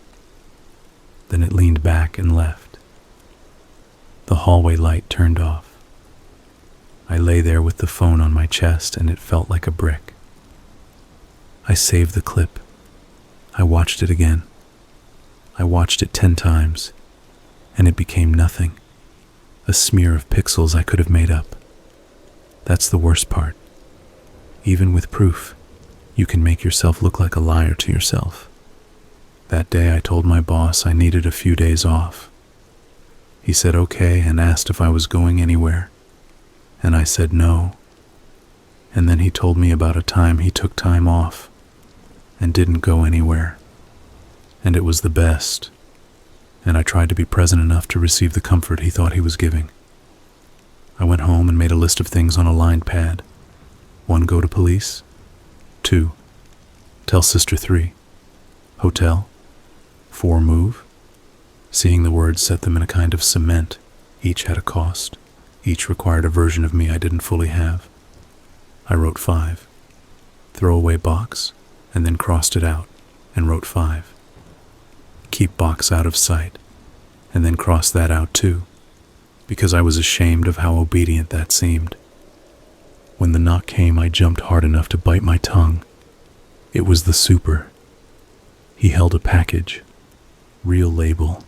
Then it leaned back and left. The hallway light turned off. I lay there with the phone on my chest, and it felt like a brick. I saved the clip. I watched it again. I watched it 10 times, and it became nothing. A smear of pixels I could have made up. That's the worst part. Even with proof, you can make yourself look like a liar to yourself. That day I told my boss I needed a few days off. He said okay and asked if I was going anywhere, and I said no. And then he told me about a time he took time off and didn't go anywhere. And it was the best, and I tried to be present enough to receive the comfort he thought he was giving. I went home and made a list of things on a lined pad. 1, go to police. 2, tell sister. 3, hotel. 4, move. Seeing the words set them in a kind of cement. Each had a cost. Each required a version of me I didn't fully have. I wrote 5, throwaway box, and then crossed it out and wrote 5. Keep box out of sight, and then crossed that out too, because I was ashamed of how obedient that seemed. When the knock came, I jumped hard enough to bite my tongue. It was the super. He held a package, real label,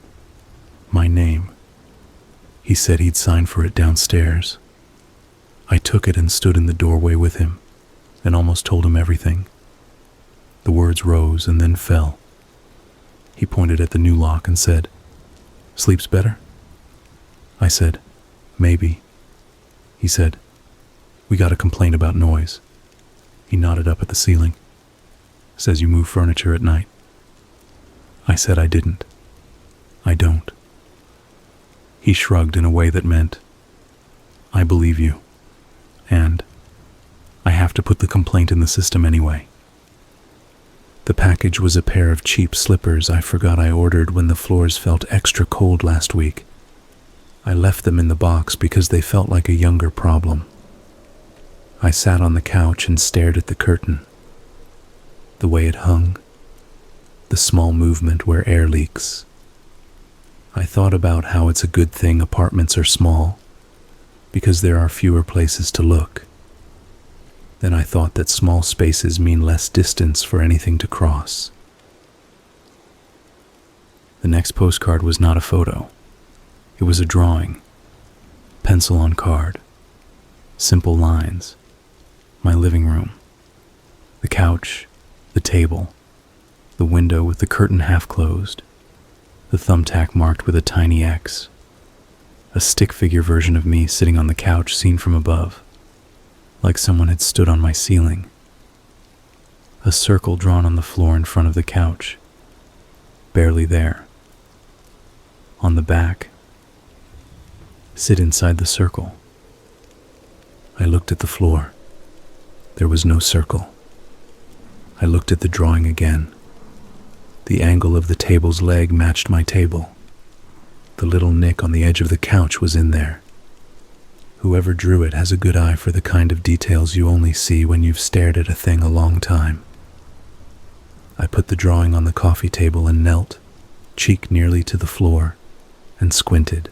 my name. He said he'd sign for it downstairs. I took it and stood in the doorway with him, and almost told him everything. The words rose and then fell. He pointed at the new lock and said, "Sleeps better?" I said, "Maybe." He said, "We got a complaint about noise." He nodded up at the ceiling. "Says you move furniture at night." I said I didn't. I don't. He shrugged in a way that meant, "I believe you, and I have to put the complaint in the system anyway." The package was a pair of cheap slippers I forgot I ordered when the floors felt extra cold last week. I left them in the box because they felt like a younger problem. I sat on the couch and stared at the curtain. The way it hung, the small movement where air leaks. I thought about how it's a good thing apartments are small, because there are fewer places to look. Then I thought that small spaces mean less distance for anything to cross. The next postcard was not a photo. It was a drawing, pencil on card, simple lines, my living room, the couch, the table, the window with the curtain half closed, the thumbtack marked with a tiny X, a stick figure version of me sitting on the couch seen from above, like someone had stood on my ceiling, a circle drawn on the floor in front of the couch, barely there. On the back, sit inside the circle. I looked at the floor. There was no circle. I looked at the drawing again. The angle of the table's leg matched my table. The little nick on the edge of the couch was in there. Whoever drew it has a good eye for the kind of details you only see when you've stared at a thing a long time. I put the drawing on the coffee table and knelt, cheek nearly to the floor, and squinted.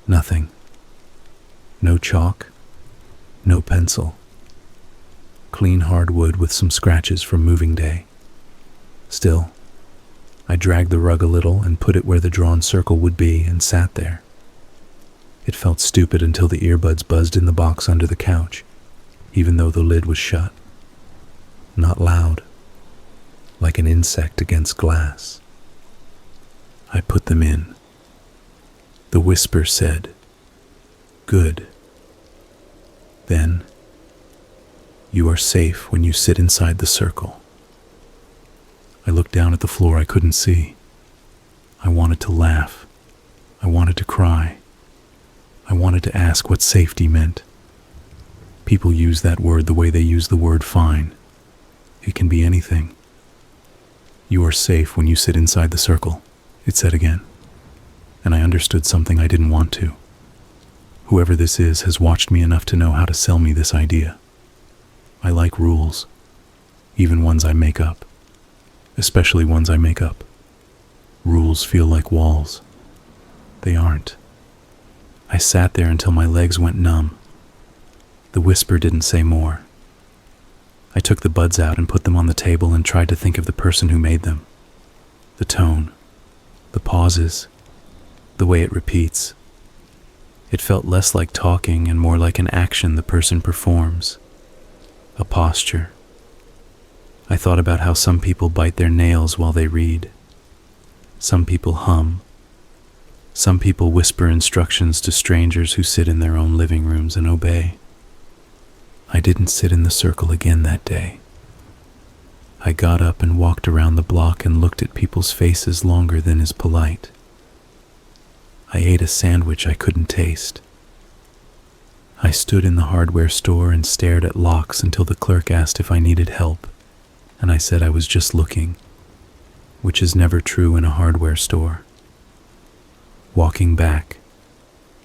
Nothing. No chalk, no pencil. Clean hardwood with some scratches from moving day. Still, I dragged the rug a little and put it where the drawn circle would be and sat there. It felt stupid until the earbuds buzzed in the box under the couch, even though the lid was shut. Not loud, like an insect against glass. I put them in. The whisper said, "Good." Then, "You are safe when you sit inside the circle." I looked down at the floor. I couldn't see. I wanted to laugh. I wanted to cry. I wanted to ask what safety meant. People use that word the way they use the word fine. It can be anything. "You are safe when you sit inside the circle," it said again. And I understood something I didn't want to. Whoever this is has watched me enough to know how to sell me this idea. I like rules, even ones I make up. Especially ones I make up. Rules feel like walls. They aren't. I sat there until my legs went numb. The whisper didn't say more. I took the buds out and put them on the table and tried to think of the person who made them. The tone, the pauses, the way it repeats. It felt less like talking and more like an action the person performs, a posture. I thought about how some people bite their nails while they read. Some people hum. Some people whisper instructions to strangers who sit in their own living rooms and obey. I didn't sit in the circle again that day. I got up and walked around the block and looked at people's faces longer than is polite. I ate a sandwich I couldn't taste. I stood in the hardware store and stared at locks until the clerk asked if I needed help, and I said I was just looking, which is never true in a hardware store. Walking back,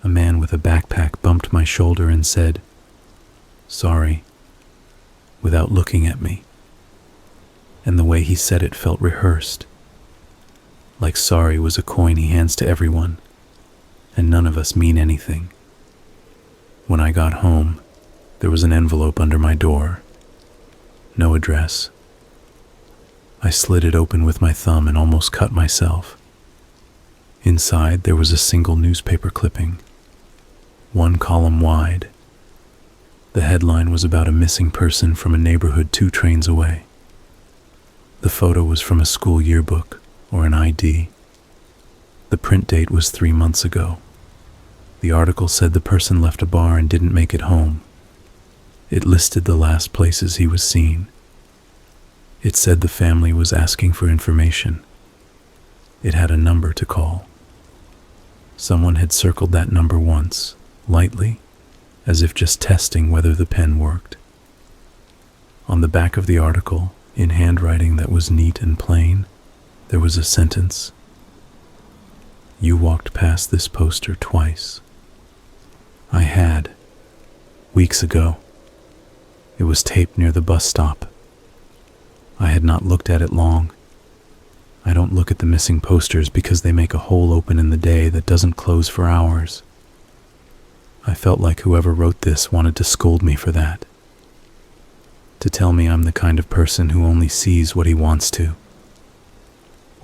a man with a backpack bumped my shoulder and said, "Sorry," without looking at me. And the way he said it felt rehearsed, like sorry was a coin he hands to everyone, and none of us mean anything. When I got home, there was an envelope under my door. No address. I slid it open with my thumb and almost cut myself. Inside, there was a single newspaper clipping, 1 column wide. The headline was about a missing person from a neighborhood 2 trains away. The photo was from a school yearbook or an ID. The print date was 3 months ago. The article said the person left a bar and didn't make it home. It listed the last places he was seen. It said the family was asking for information. It had a number to call. Someone had circled that number once, lightly, as if just testing whether the pen worked. On the back of the article, in handwriting that was neat and plain, there was a sentence. "You walked past this poster twice." I had, weeks ago. It was taped near the bus stop. I had not looked at it long. I don't look at the missing posters because they make a hole open in the day that doesn't close for hours. I felt like whoever wrote this wanted to scold me for that. To tell me I'm the kind of person who only sees what he wants to.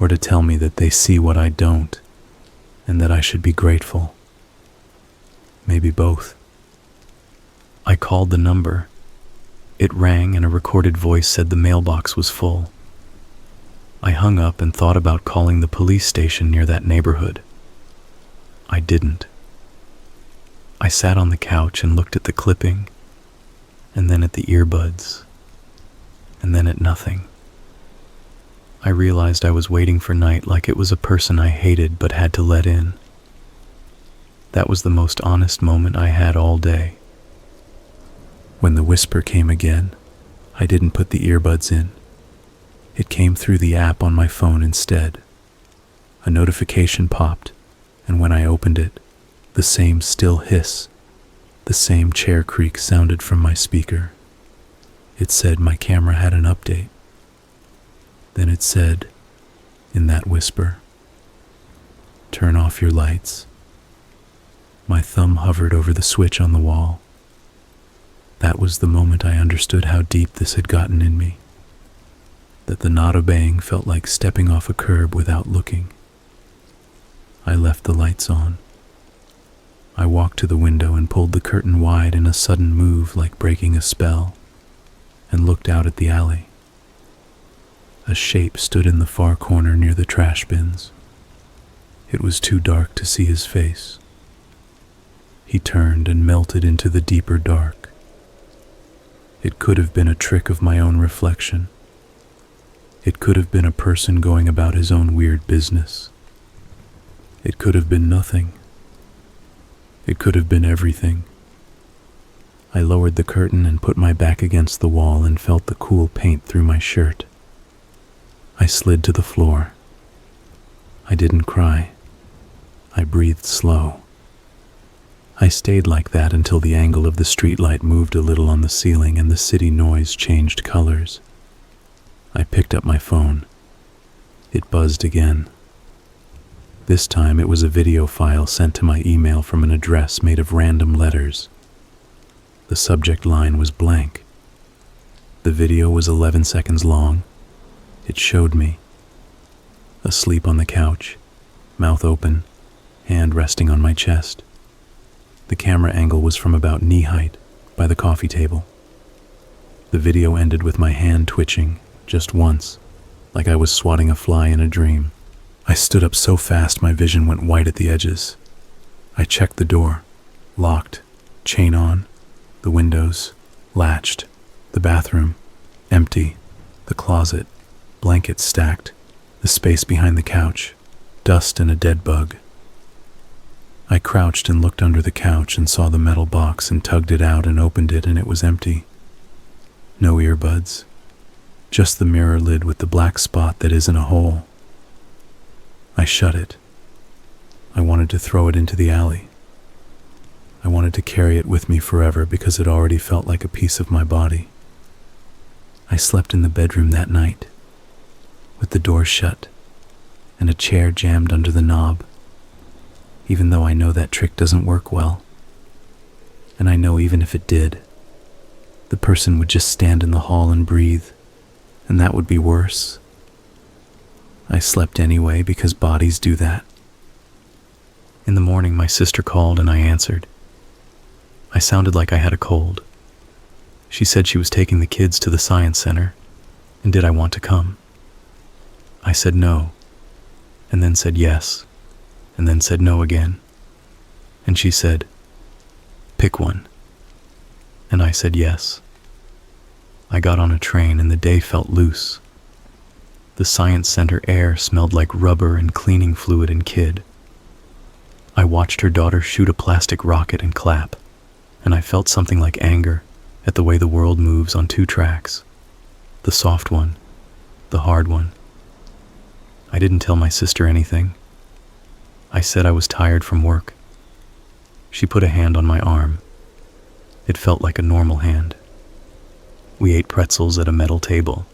Or to tell me that they see what I don't, and that I should be grateful. Maybe both. I called the number. It rang and a recorded voice said the mailbox was full. I hung up and thought about calling the police station near that neighborhood. I didn't. I sat on the couch and looked at the clipping, and then at the earbuds, and then at nothing. I realized I was waiting for night like it was a person I hated but had to let in. That was the most honest moment I had all day. When the whisper came again, I didn't put the earbuds in. It came through the app on my phone instead. A notification popped, and when I opened it, the same still hiss, the same chair creak sounded from my speaker. It said my camera had an update. Then it said, in that whisper, "Turn off your lights." My thumb hovered over the switch on the wall. That was the moment I understood how deep this had gotten in me. That the not obeying felt like stepping off a curb without looking. I left the lights on. I walked to the window and pulled the curtain wide in a sudden move like breaking a spell, and looked out at the alley. A shape stood in the far corner near the trash bins. It was too dark to see his face. He turned and melted into the deeper dark. It could have been a trick of my own reflection. It could have been a person going about his own weird business. It could have been nothing. It could have been everything. I lowered the curtain and put my back against the wall and felt the cool paint through my shirt. I slid to the floor. I didn't cry. I breathed slow. I stayed like that until the angle of the streetlight moved a little on the ceiling and the city noise changed colors. I picked up my phone. It buzzed again. This time it was a video file sent to my email from an address made of random letters. The subject line was blank. The video was 11 seconds long. It showed me asleep on the couch, mouth open, hand resting on my chest. The camera angle was from about knee height by the coffee table. The video ended with my hand twitching just once, like I was swatting a fly in a dream. I stood up so fast my vision went white at the edges. I checked the door, locked, chain on, the windows, latched, the bathroom, empty, the closet, blankets stacked, the space behind the couch, dust and a dead bug. I crouched and looked under the couch and saw the metal box and tugged it out and opened it, and it was empty. No earbuds, just the mirror lid with the black spot that isn't a hole. I shut it. I wanted to throw it into the alley. I wanted to carry it with me forever because it already felt like a piece of my body. I slept in the bedroom that night, with the door shut and a chair jammed under the knob, even though I know that trick doesn't work well. And I know even if it did, the person would just stand in the hall and breathe, and that would be worse. I slept anyway because bodies do that. In the morning, my sister called and I answered. I sounded like I had a cold. She said she was taking the kids to the science center, and did I want to come? I said no, and then said yes, and then said no again. And she said, "Pick one." And I said yes. I got on a train and the day felt loose. The science center air smelled like rubber and cleaning fluid and kid. I watched her daughter shoot a plastic rocket and clap, and I felt something like anger at the way the world moves on two tracks. The soft one, the hard one. I didn't tell my sister anything. I said I was tired from work. She put a hand on my arm. It felt like a normal hand. We ate pretzels at a metal table,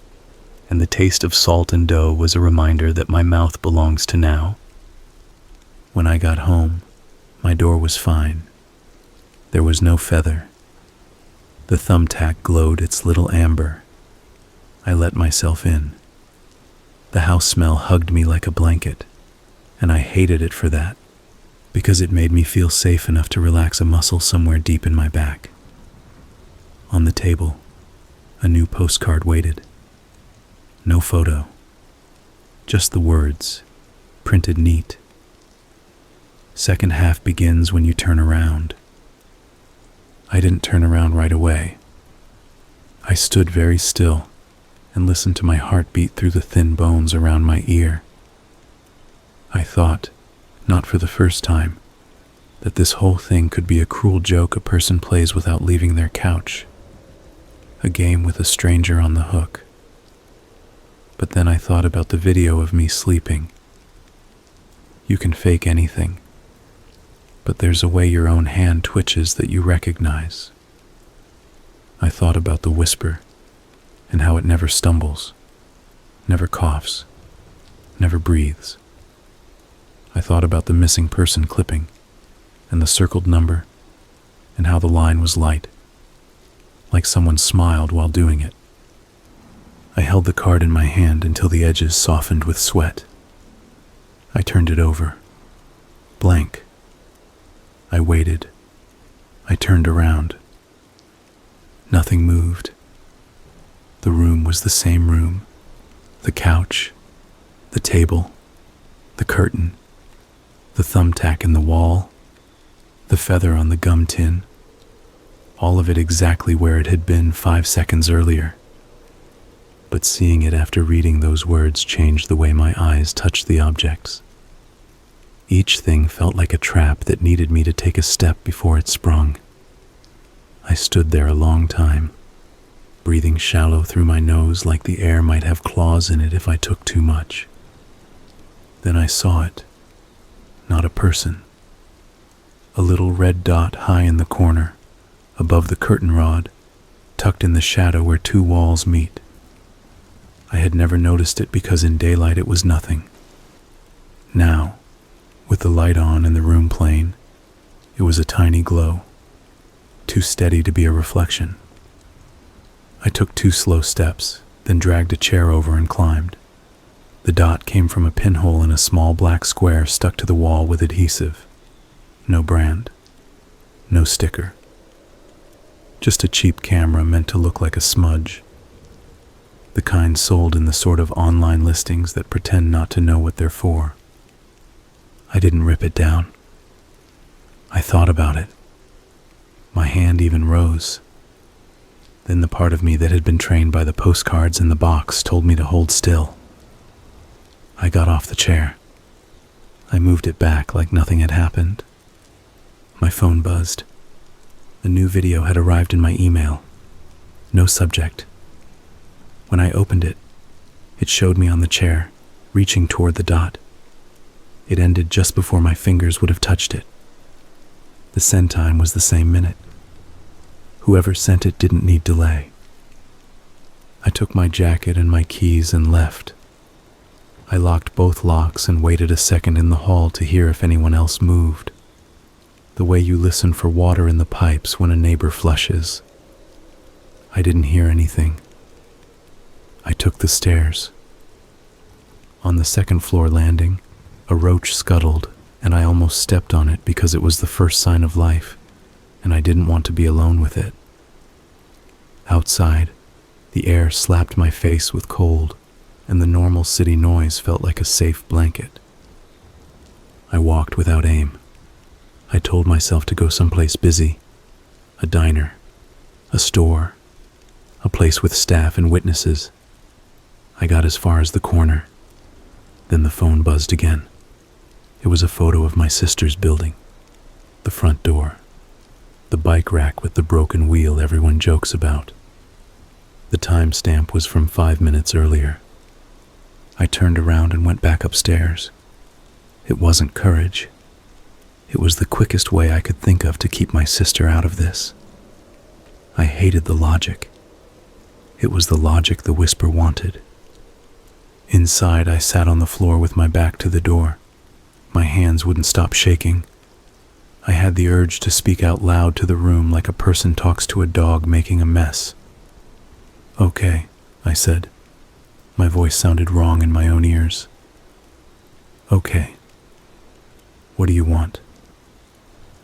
and the taste of salt and dough was a reminder that my mouth belongs to now. When I got home, my door was fine. There was no feather. The thumbtack glowed its little amber. I let myself in. The house smell hugged me like a blanket, and I hated it for that, because it made me feel safe enough to relax a muscle somewhere deep in my back. On the table, a new postcard waited. No photo, just the words, printed neat. Second half begins when you turn around. I didn't turn around right away. I stood very still and listened to my heart beat through the thin bones around my ear. I thought, not for the first time, that this whole thing could be a cruel joke a person plays without leaving their couch. A game with a stranger on the hook. But then I thought about the video of me sleeping. You can fake anything, but there's a way your own hand twitches that you recognize. I thought about the whisper and how it never stumbles, never coughs, never breathes. I thought about the missing person clipping and the circled number and how the line was light, like someone smiled while doing it. I held the card in my hand until the edges softened with sweat. I turned it over, blank. I waited. I turned around. Nothing moved. The room was the same room. The couch, the table, the curtain, the thumbtack in the wall, the feather on the gum tin, all of it exactly where it had been 5 seconds earlier. But seeing it after reading those words changed the way my eyes touched the objects. Each thing felt like a trap that needed me to take a step before it sprung. I stood there a long time, breathing shallow through my nose like the air might have claws in it if I took too much. Then I saw it. Not a person. A little red dot high in the corner, above the curtain rod, tucked in the shadow where two walls meet. I had never noticed it because in daylight it was nothing. Now, with the light on and the room plain, it was a tiny glow, too steady to be a reflection. I took 2 slow steps, then dragged a chair over and climbed. The dot came from a pinhole in a small black square stuck to the wall with adhesive. No brand. No sticker. Just a cheap camera meant to look like a smudge. The kind sold in the sort of online listings that pretend not to know what they're for. I didn't rip it down. I thought about it. My hand even rose. Then the part of me that had been trained by the postcards in the box told me to hold still. I got off the chair. I moved it back like nothing had happened. My phone buzzed. A new video had arrived in my email. No subject. When I opened it, it showed me on the chair, reaching toward the dot. It ended just before my fingers would have touched it. The send time was the same minute. Whoever sent it didn't need delay. I took my jacket and my keys and left. I locked both locks and waited a second in the hall to hear if anyone else moved. The way you listen for water in the pipes when a neighbor flushes. I didn't hear anything. I took the stairs. On the second floor landing, a roach scuttled, and I almost stepped on it because it was the first sign of life, and I didn't want to be alone with it. Outside, the air slapped my face with cold, and the normal city noise felt like a safe blanket. I walked without aim. I told myself to go someplace busy, a diner, a store, a place with staff and witnesses. I got as far as the corner. Then the phone buzzed again. It was a photo of my sister's building, the front door, the bike rack with the broken wheel everyone jokes about. The timestamp was from 5 minutes earlier. I turned around and went back upstairs. It wasn't courage. It was the quickest way I could think of to keep my sister out of this. I hated the logic. It was the logic the whisper wanted. Inside, I sat on the floor with my back to the door. My hands wouldn't stop shaking. I had the urge to speak out loud to the room like a person talks to a dog making a mess. "Okay," I said. My voice sounded wrong in my own ears. "Okay. What do you want?"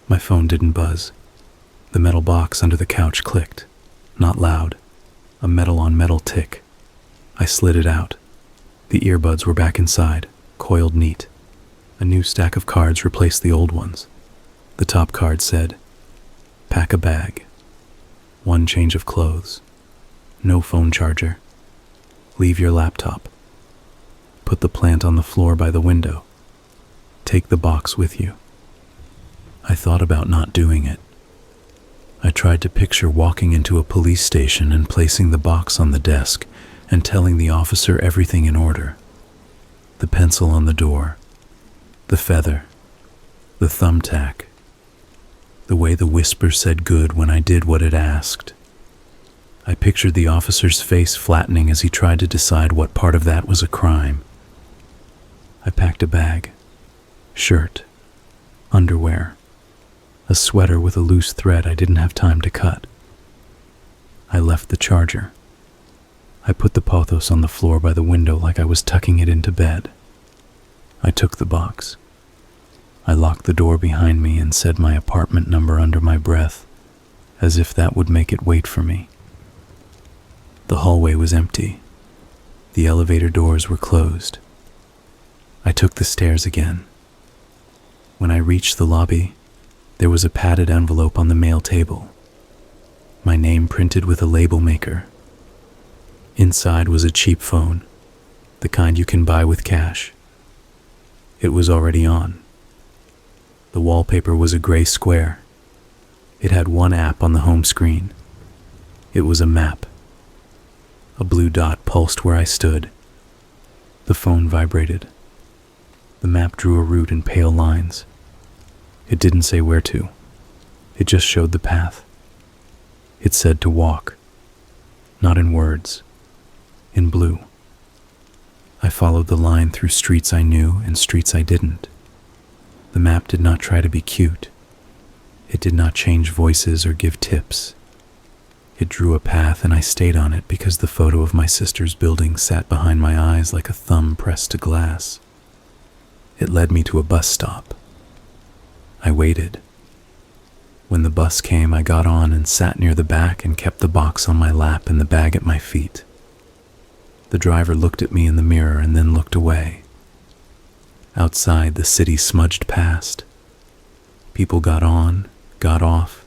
My phone didn't buzz. The metal box under the couch clicked. Not loud. A metal-on-metal tick. I slid it out. The earbuds were back inside, coiled neat. A new stack of cards replaced the old ones. The top card said, "Pack a bag. 1 change of clothes. No phone charger. Leave your laptop. Put the plant on the floor by the window. Take the box with you." I thought about not doing it. I tried to picture walking into a police station and placing the box on the desk and telling the officer everything in order. The pencil on the door, the feather, the thumbtack, the way the whisper said good when I did what it asked. I pictured the officer's face flattening as he tried to decide what part of that was a crime. I packed a bag, shirt, underwear, a sweater with a loose thread I didn't have time to cut. I left the charger. I put the pothos on the floor by the window like I was tucking it into bed. I took the box. I locked the door behind me and said my apartment number under my breath, as if that would make it wait for me. The hallway was empty. The elevator doors were closed. I took the stairs again. When I reached the lobby, there was a padded envelope on the mail table. My name printed with a label maker. Inside was a cheap phone, the kind you can buy with cash. It was already on. The wallpaper was a gray square. It had one app on the home screen. It was a map. A blue dot pulsed where I stood. The phone vibrated. The map drew a route in pale lines. It didn't say where to. It just showed the path. It said to walk. Not in words. In blue. I followed the line through streets I knew and streets I didn't. The map did not try to be cute. It did not change voices or give tips. It drew a path and I stayed on it because the photo of my sister's building sat behind my eyes like a thumb pressed to glass. It led me to a bus stop. I waited. When the bus came, I got on and sat near the back and kept the box on my lap and the bag at my feet. The driver looked at me in the mirror and then looked away. Outside, the city smudged past. People got on, got off,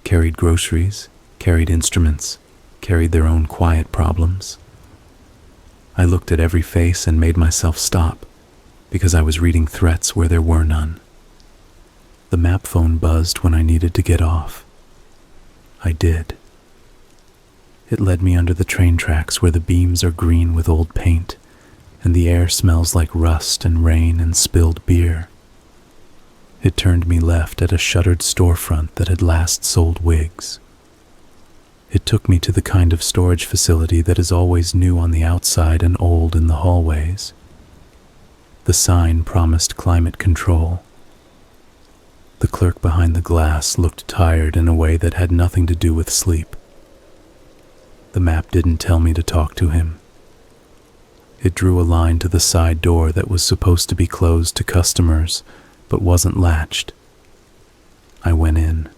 carried groceries, carried instruments, carried their own quiet problems. I looked at every face and made myself stop, because I was reading threats where there were none. The map phone buzzed when I needed to get off. I did. It led me under the train tracks where the beams are green with old paint, and the air smells like rust and rain and spilled beer. It turned me left at a shuttered storefront that had last sold wigs. It took me to the kind of storage facility that is always new on the outside and old in the hallways. The sign promised climate control. The clerk behind the glass looked tired in a way that had nothing to do with sleep. The map didn't tell me to talk to him. It drew a line to the side door that was supposed to be closed to customers, but wasn't latched. I went in.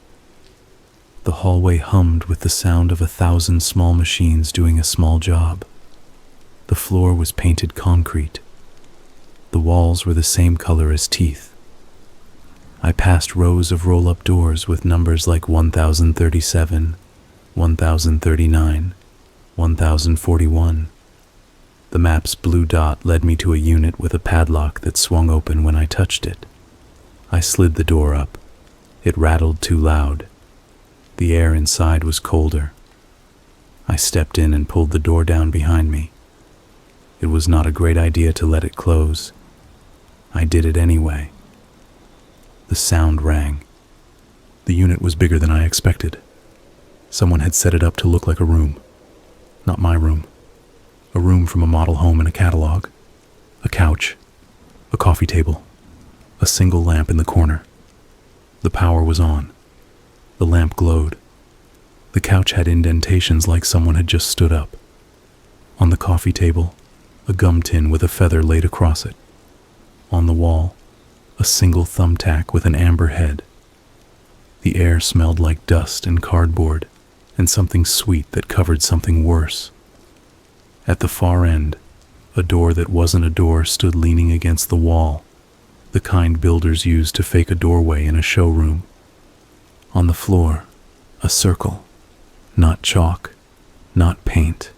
The hallway hummed with the sound of 1,000 small machines doing a small job. The floor was painted concrete. The walls were the same color as teeth. I passed rows of roll-up doors with numbers like 1037, 1039, 1041. The map's blue dot led me to a unit with a padlock that swung open when I touched it. I slid the door up. It rattled too loud. The air inside was colder. I stepped in and pulled the door down behind me. It was not a great idea to let it close. I did it anyway. The sound rang. The unit was bigger than I expected. Someone had set it up to look like a room. Not my room. A room from a model home in a catalog. A couch. A coffee table. A single lamp in the corner. The power was on. The lamp glowed. The couch had indentations like someone had just stood up. On the coffee table, a gum tin with a feather laid across it. On the wall, a single thumbtack with an amber head. The air smelled like dust and cardboard, and something sweet that covered something worse. At the far end, a door that wasn't a door stood leaning against the wall, the kind builders use to fake a doorway in a showroom. On the floor, a circle, not chalk, not paint.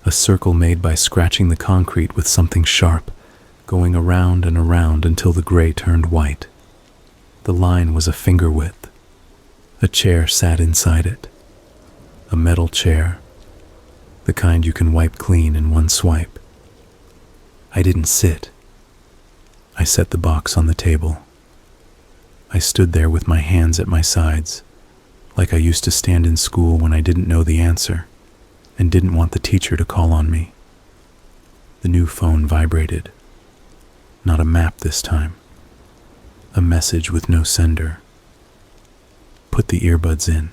A circle made by scratching the concrete with something sharp, going around and around until the gray turned white. The line was a finger width. A chair sat inside it. A metal chair, the kind you can wipe clean in one swipe. I didn't sit. I set the box on the table. I stood there with my hands at my sides, like I used to stand in school when I didn't know the answer and didn't want the teacher to call on me. The new phone vibrated. Not a map this time. A message with no sender. Put the earbuds in.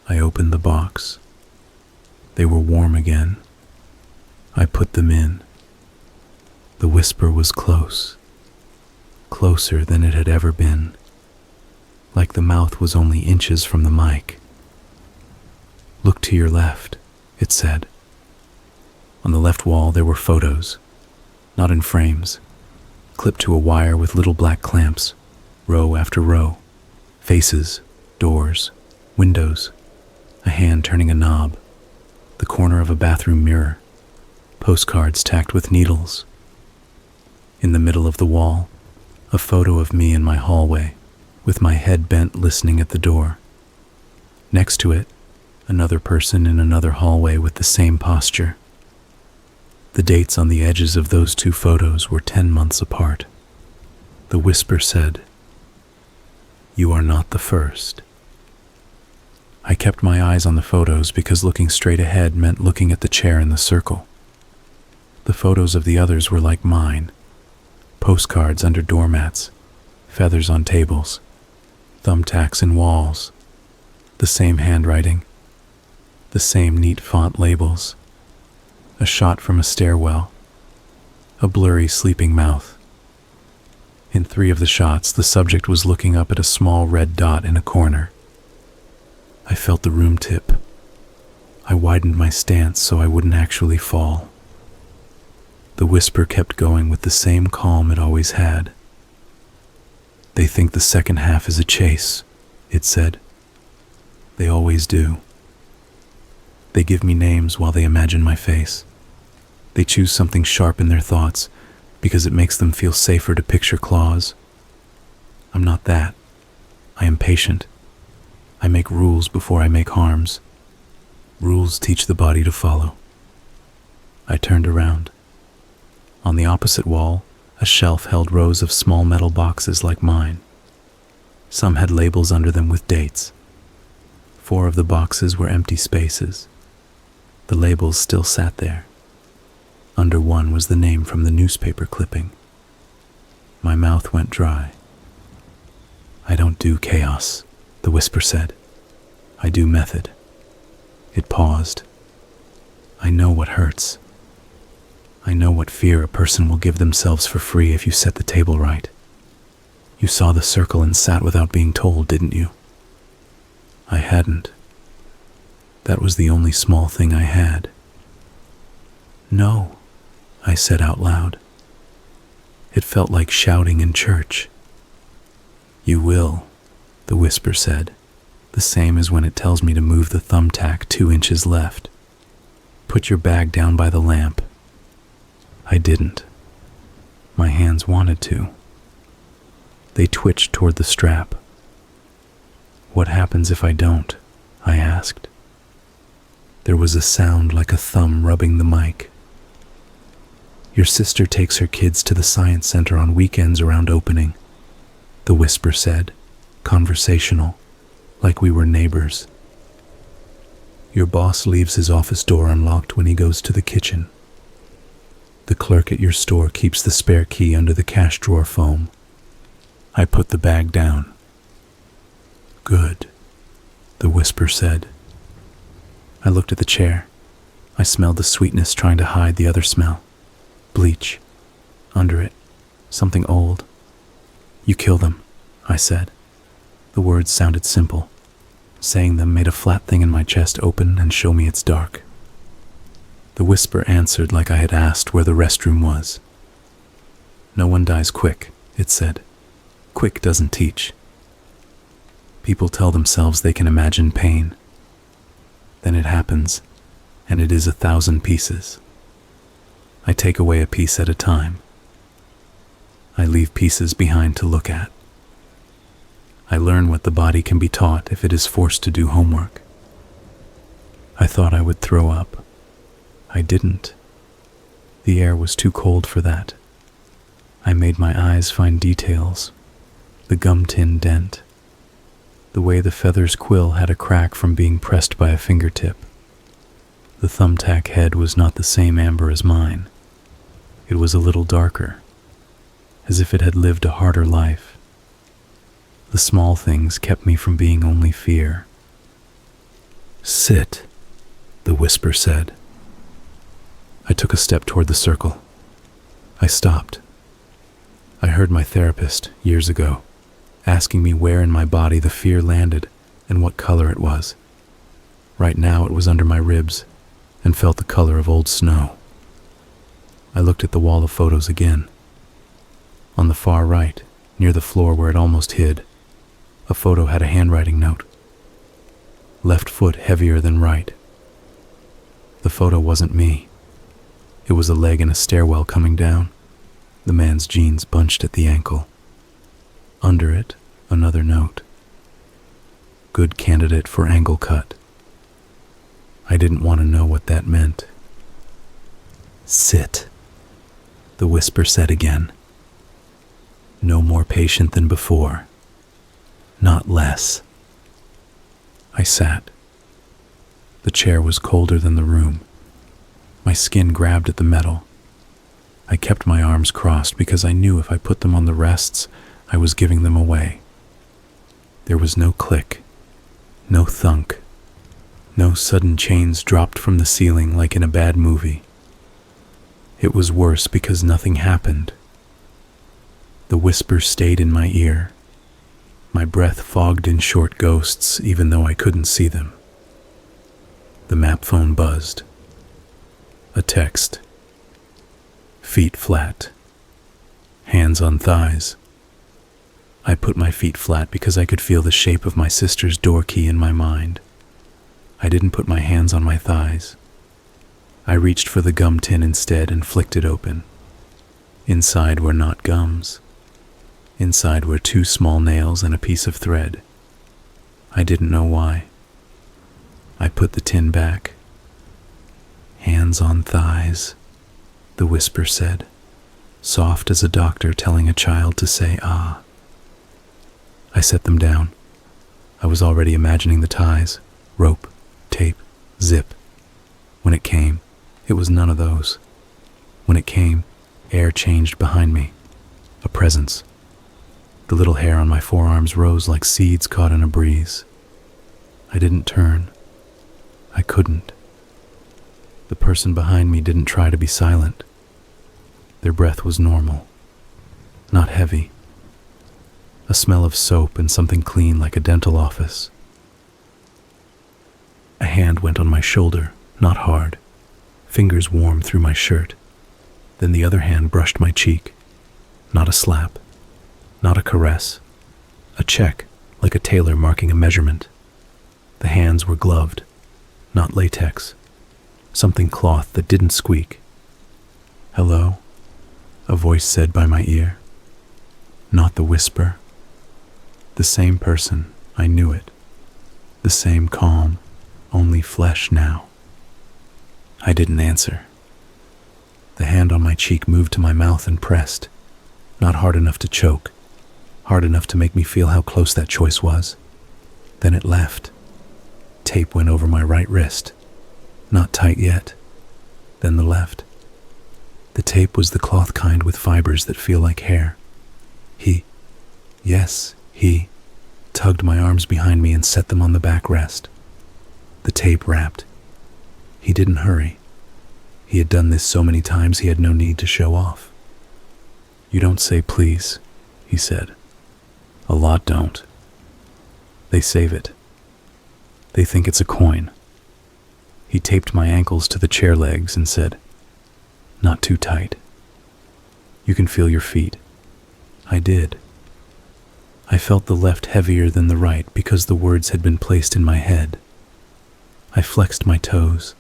I opened the box. They were warm again. I put them in. The whisper was close. Closer than it had ever been, like the mouth was only inches from the mic. Look to your left, it said. On the left wall there were photos, not in frames, clipped to a wire with little black clamps, row after row. Faces, doors, windows, a hand turning a knob, the corner of a bathroom mirror, postcards tacked with needles. In the middle of the wall, a photo of me in my hallway, with my head bent listening at the door. Next to it, another person in another hallway with the same posture. The dates on the edges of those two photos were 10 months apart. The whisper said, "You are not the first." I kept my eyes on the photos because looking straight ahead meant looking at the chair in the circle. The photos of the others were like mine. Postcards under doormats, feathers on tables, thumbtacks in walls, the same handwriting, The same neat font labels. A shot from a stairwell. A blurry sleeping mouth. In 3 of the shots, the subject was looking up at a small red dot in a corner. I felt the room tip. I widened my stance so I wouldn't actually fall. The whisper kept going with the same calm it always had. "They think the second half is a chase," it said. "They always do. They give me names while they imagine my face. They choose something sharp in their thoughts because it makes them feel safer to picture claws. I'm not that. I am patient. I make rules before I make harms. Rules teach the body to follow." I turned around. On the opposite wall, a shelf held rows of small metal boxes like mine. Some had labels under them with dates. 4 of the boxes were empty spaces. The labels still sat there. Under one was the name from the newspaper clipping. My mouth went dry. "I don't do chaos," the whisper said. "I do method." It paused. "I know what hurts. I know what fear a person will give themselves for free if you set the table right. You saw the circle and sat without being told, didn't you?" I hadn't. That was the only small thing I had. "No," I said out loud. It felt like shouting in church. "You will," the whisper said, the same as when it tells me to move the thumbtack 2 inches left. "Put your bag down by the lamp." I didn't. My hands wanted to. They twitched toward the strap. "What happens if I don't?" I asked. There was a sound like a thumb rubbing the mic. "Your sister takes her kids to the science center on weekends around opening," the whisper said, conversational, like we were neighbors. "Your boss leaves his office door unlocked when he goes to the kitchen. The clerk at your store keeps the spare key under the cash drawer foam." I put the bag down. "Good," the whisper said. I looked at the chair. I smelled the sweetness trying to hide the other smell. Bleach. Under it, something old. "You kill them," I said. The words sounded simple. Saying them made a flat thing in my chest open and show me it's dark. The whisper answered like I had asked where the restroom was. "No one dies quick," it said. "Quick doesn't teach. People tell themselves they can imagine pain. Then it happens, and it is 1,000 pieces. I take away a piece at a time. I leave pieces behind to look at. I learn what the body can be taught if it is forced to do homework." I thought I would throw up. I didn't. The air was too cold for that. I made my eyes find details. The gum tin dent. The way the feather's quill had a crack from being pressed by a fingertip. The thumbtack head was not the same amber as mine. It was a little darker, as if it had lived a harder life. The small things kept me from being only fear. "Sit," the whisper said. I took a step toward the circle. I stopped. I heard my therapist, years ago, asking me where in my body the fear landed and what color it was. Right now it was under my ribs and felt the color of old snow. I looked at the wall of photos again. On the far right, near the floor where it almost hid, a photo had a handwriting note. "Left foot heavier than right." The photo wasn't me. It was a leg in a stairwell coming down, the man's jeans bunched at the ankle. Under it, another note. "Good candidate for angle cut." I didn't want to know what that meant. "Sit," the whisper said again. "No more patient than before. Not less." I sat. The chair was colder than the room. My skin grabbed at the metal. I kept my arms crossed because I knew if I put them on the rests, I was giving them away. There was no click, no thunk, No sudden chains dropped from the ceiling like in a bad movie. It was worse because nothing happened. The whispers stayed in my ear, my breath fogged in short ghosts even though I couldn't see them. The map phone buzzed. A text. Feet flat. Hands on thighs. I put my feet flat because I could feel the shape of my sister's door key in my mind. I didn't put my hands on my thighs. I reached for the gum tin instead and flicked it open. Inside were not gums. Inside were 2 small nails and a piece of thread. I didn't know why. I put the tin back. Hands on thighs, the whisper said, soft as a doctor telling a child to say ah. I set them down. I was already imagining the ties, rope, tape, zip. When it came, it was none of those. When it came, air changed behind me, a presence. The little hair on my forearms rose like seeds caught in a breeze. I didn't turn. I couldn't. The person behind me didn't try to be silent. Their breath was normal, not heavy. A smell of soap and something clean like a dental office. A hand went on my shoulder, not hard, fingers warm through my shirt. Then the other hand brushed my cheek. Not a slap, not a caress. A check, like a tailor marking a measurement. The hands were gloved, not latex. Something cloth that didn't squeak. Hello, a voice said by my ear. Not the whisper. The same person, I knew it. The same calm, only flesh now. I didn't answer. The hand on my cheek moved to my mouth and pressed, not hard enough to choke, hard enough to make me feel how close that choice was. Then it left. Tape went over my right wrist, not tight yet. Then the left. The tape was the cloth kind with fibers that feel like hair. He tugged my arms behind me and set them on the backrest. The tape wrapped. He didn't hurry. He had done this so many times he had no need to show off. You don't say please, he said. A lot don't. They save it. They think it's a coin. He taped my ankles to the chair legs and said, not too tight. You can feel your feet. I did. I felt the left heavier than the right because the words had been placed in my head. I flexed my toes.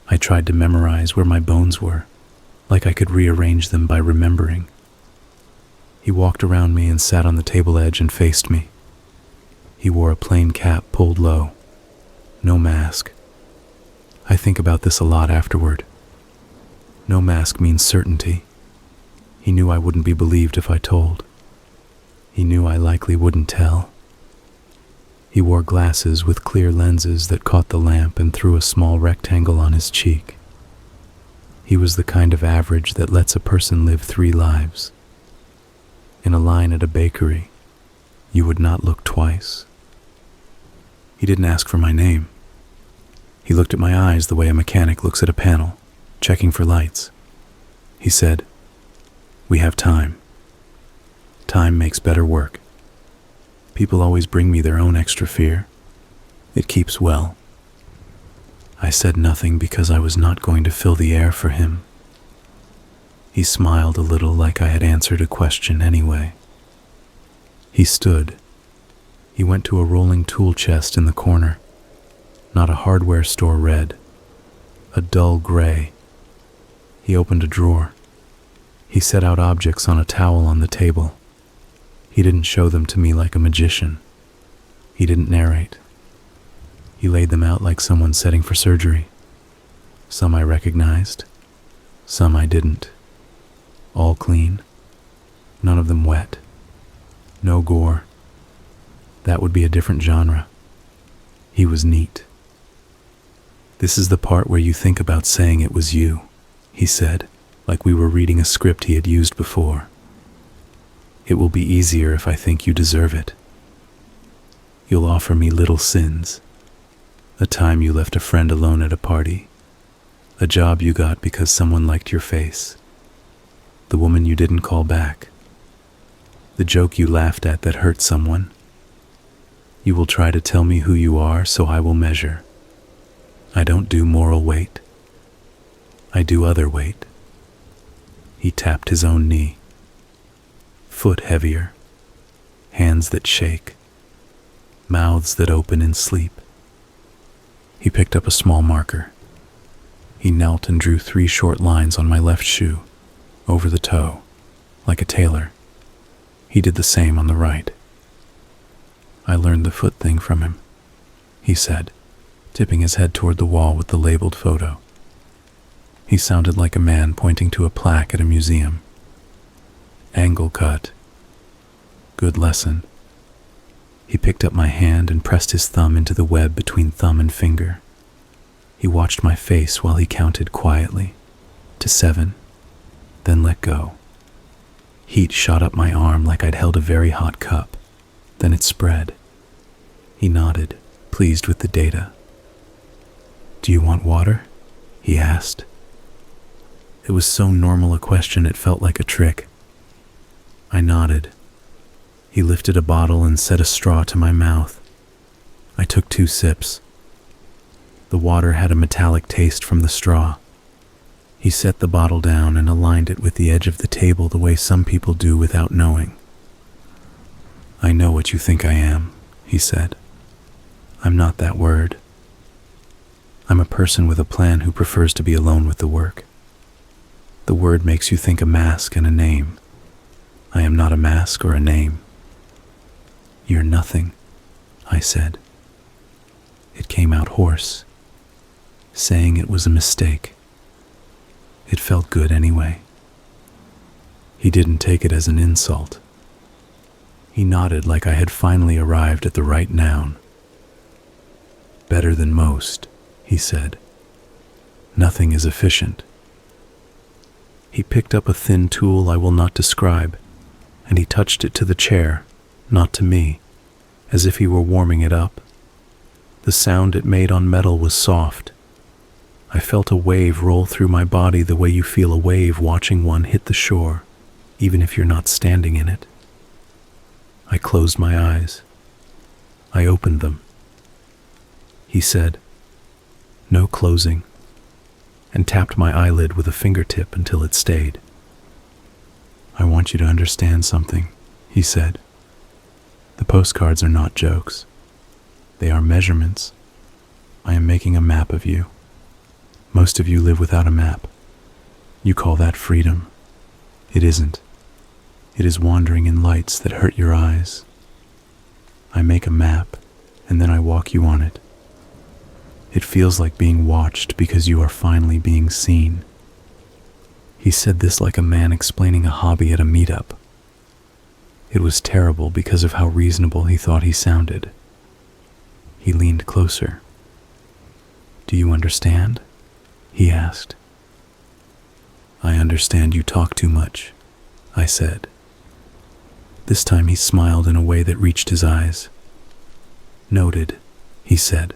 I tried to memorize where my bones were, like I could rearrange them by remembering. He walked around me and sat on the table edge and faced me. He wore a plain cap pulled low. No mask. I think about this a lot afterward. No mask means certainty. He knew I wouldn't be believed if I told. He knew I likely wouldn't tell. He wore glasses with clear lenses that caught the lamp and threw a small rectangle on his cheek. He was the kind of average that lets a person live 3 lives. In a line at a bakery, you would not look twice. He didn't ask for my name. He looked at my eyes the way a mechanic looks at a panel, checking for lights. He said, "We have time. Time makes better work. People always bring me their own extra fear. It keeps well." I said nothing because I was not going to fill the air for him. He smiled a little like I had answered a question anyway. He stood. He went to a rolling tool chest in the corner. Not a hardware store red, a dull gray. He opened a drawer. He set out objects on a towel on the table. He didn't show them to me like a magician. He didn't narrate. He laid them out like someone setting for surgery. Some I recognized, some I didn't. All clean, none of them wet. No gore. That would be a different genre. He was neat. "This is the part where you think about saying it was you," he said, like we were reading a script he had used before. "It will be easier if I think you deserve it. You'll offer me little sins, A time you left a friend alone at a party. A job you got because someone liked your face. The woman you didn't call back. The joke you laughed at that hurt someone. You will try to tell me who you are, so I will measure. I don't do moral weight. I do other weight. He tapped his own knee. Foot heavier. Hands that shake. Mouths that open in sleep. He picked up a small marker. He knelt and drew 3 short lines on my left shoe, over the toe, like a tailor. He did the same on the right. I learned the foot thing from him, he said, tipping his head toward the wall with the labeled photo. He sounded like a man pointing to a plaque at a museum. Angle cut. Good lesson. He picked up my hand and pressed his thumb into the web between thumb and finger. He watched my face while he counted quietly, to 7, then let go. Heat shot up my arm like I'd held a very hot cup. Then it spread. He nodded, pleased with the data. Do you want water? He asked. It was so normal a question it felt like a trick. I nodded. He lifted a bottle and set a straw to my mouth. I took 2 sips. The water had a metallic taste from the straw. He set the bottle down and aligned it with the edge of the table the way some people do without knowing. I know what you think I am, he said. I'm not that word. I'm a person with a plan who prefers to be alone with the work. The word makes you think a mask and a name. I am not a mask or a name. You're nothing, I said. It came out hoarse, saying it was a mistake. It felt good anyway. He didn't take it as an insult. He nodded like I had finally arrived at the right noun. Better than most, he said. Nothing is efficient. He picked up a thin tool I will not describe, and he touched it to the chair, not to me, as if he were warming it up. The sound it made on metal was soft. I felt a wave roll through my body the way you feel a wave watching one hit the shore, even if you're not standing in it. I closed my eyes. I opened them. He said, "No closing," and tapped my eyelid with a fingertip until it stayed. "I want you to understand something," he said. "The postcards are not jokes. They are measurements. I am making a map of you. Most of you live without a map. You call that freedom. It isn't. It is wandering in lights that hurt your eyes. I make a map, and then I walk you on it. It feels like being watched because you are finally being seen." He said this like a man explaining a hobby at a meetup. It was terrible because of how reasonable he thought he sounded. He leaned closer. "Do you understand?" he asked. "I understand you talk too much," I said. This time he smiled in a way that reached his eyes. "Noted," he said.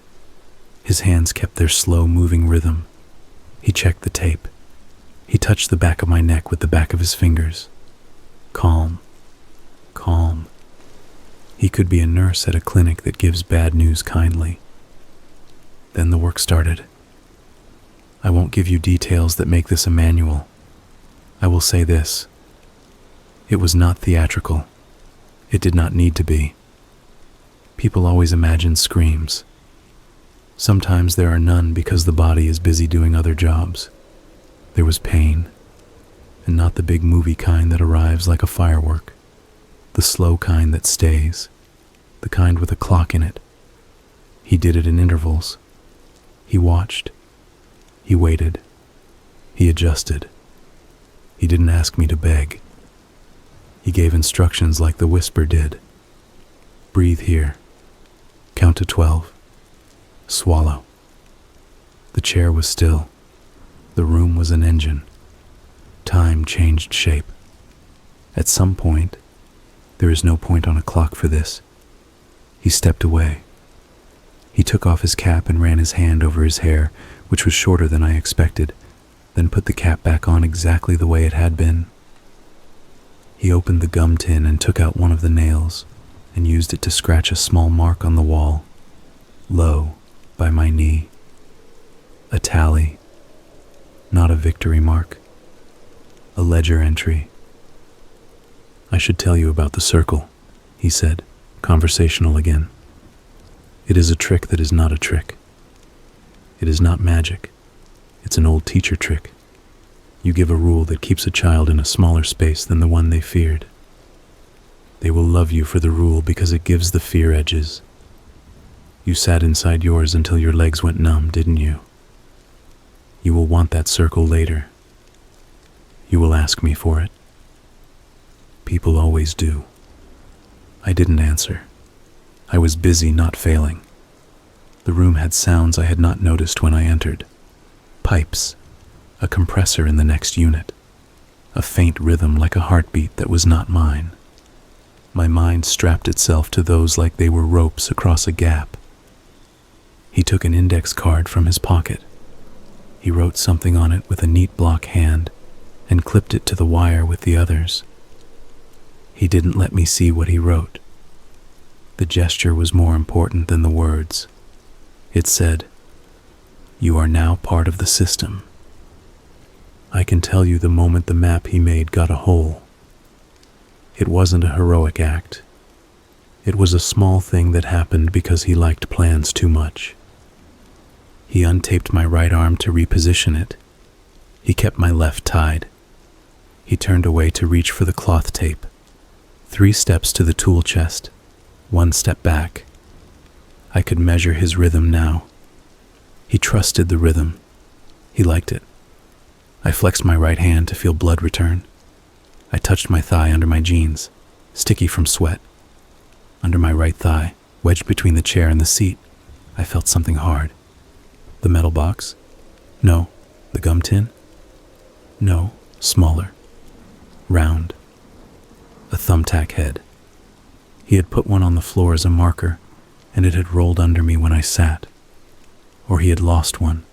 His hands kept their slow-moving rhythm. He checked the tape. He touched the back of my neck with the back of his fingers. Calm. Calm. He could be a nurse at a clinic that gives bad news kindly. Then the work started. I won't give you details that make this a manual. I will say this. It was not theatrical. It did not need to be. People always imagine screams. Sometimes there are none because the body is busy doing other jobs. There was pain, and not the big movie kind that arrives like a firework. The slow kind that stays, the kind with a clock in it. He did it in intervals. He watched. He waited. He adjusted. He didn't ask me to beg. He gave instructions like the whisper did. Breathe here. Count to 12. Swallow. The chair was still. The room was an engine. Time changed shape. At some point, there is no point on a clock for this, he stepped away. He took off his cap and ran his hand over his hair, which was shorter than I expected, then put the cap back on exactly the way it had been. He opened the gum tin and took out one of the nails and used it to scratch a small mark on the wall, low, by my knee. A tally, not a victory mark. A ledger entry. "I should tell you about the circle," he said, conversational again. "It is a trick that is not a trick. It is not magic. It's an old teacher trick. You give a rule that keeps a child in a smaller space than the one they feared. They will love you for the rule because it gives the fear edges. You sat inside yours until your legs went numb, didn't you? You will want that circle later. You will ask me for it. People always do." I didn't answer. I was busy not failing. The room had sounds I had not noticed when I entered. Pipes, a compressor in the next unit, a faint rhythm like a heartbeat that was not mine. My mind strapped itself to those like they were ropes across a gap. He took an index card from his pocket. He wrote something on it with a neat block hand and clipped it to the wire with the others. He didn't let me see what he wrote. The gesture was more important than the words. It said, "You are now part of the system." I can tell you the moment the map he made got a hole. It wasn't a heroic act. It was a small thing that happened because he liked plans too much. He untaped my right arm to reposition it. He kept my left tied. He turned away to reach for the cloth tape. 3 steps to the tool chest, 1 step back. I could measure his rhythm now. He trusted the rhythm. He liked it. I flexed my right hand to feel blood return. I touched my thigh under my jeans, sticky from sweat. Under my right thigh, wedged between the chair and the seat, I felt something hard. The metal box? No. The gum tin? No. Smaller. Round. A thumbtack head. He had put one on the floor as a marker, and it had rolled under me when I sat. Or he had lost one.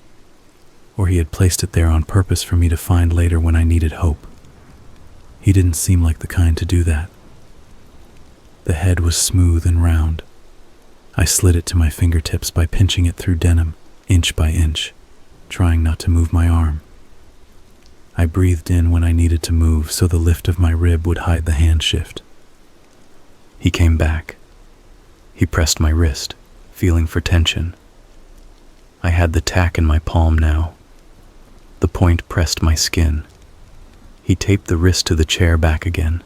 Or he had placed it there on purpose for me to find later when I needed hope. He didn't seem like the kind to do that. The head was smooth and round. I slid it to my fingertips by pinching it through denim, inch by inch, trying not to move my arm. I breathed in when I needed to move so the lift of my rib would hide the hand shift. He came back. He pressed my wrist, feeling for tension. I had the tack in my palm now. The point pressed my skin. He taped the wrist to the chair back again.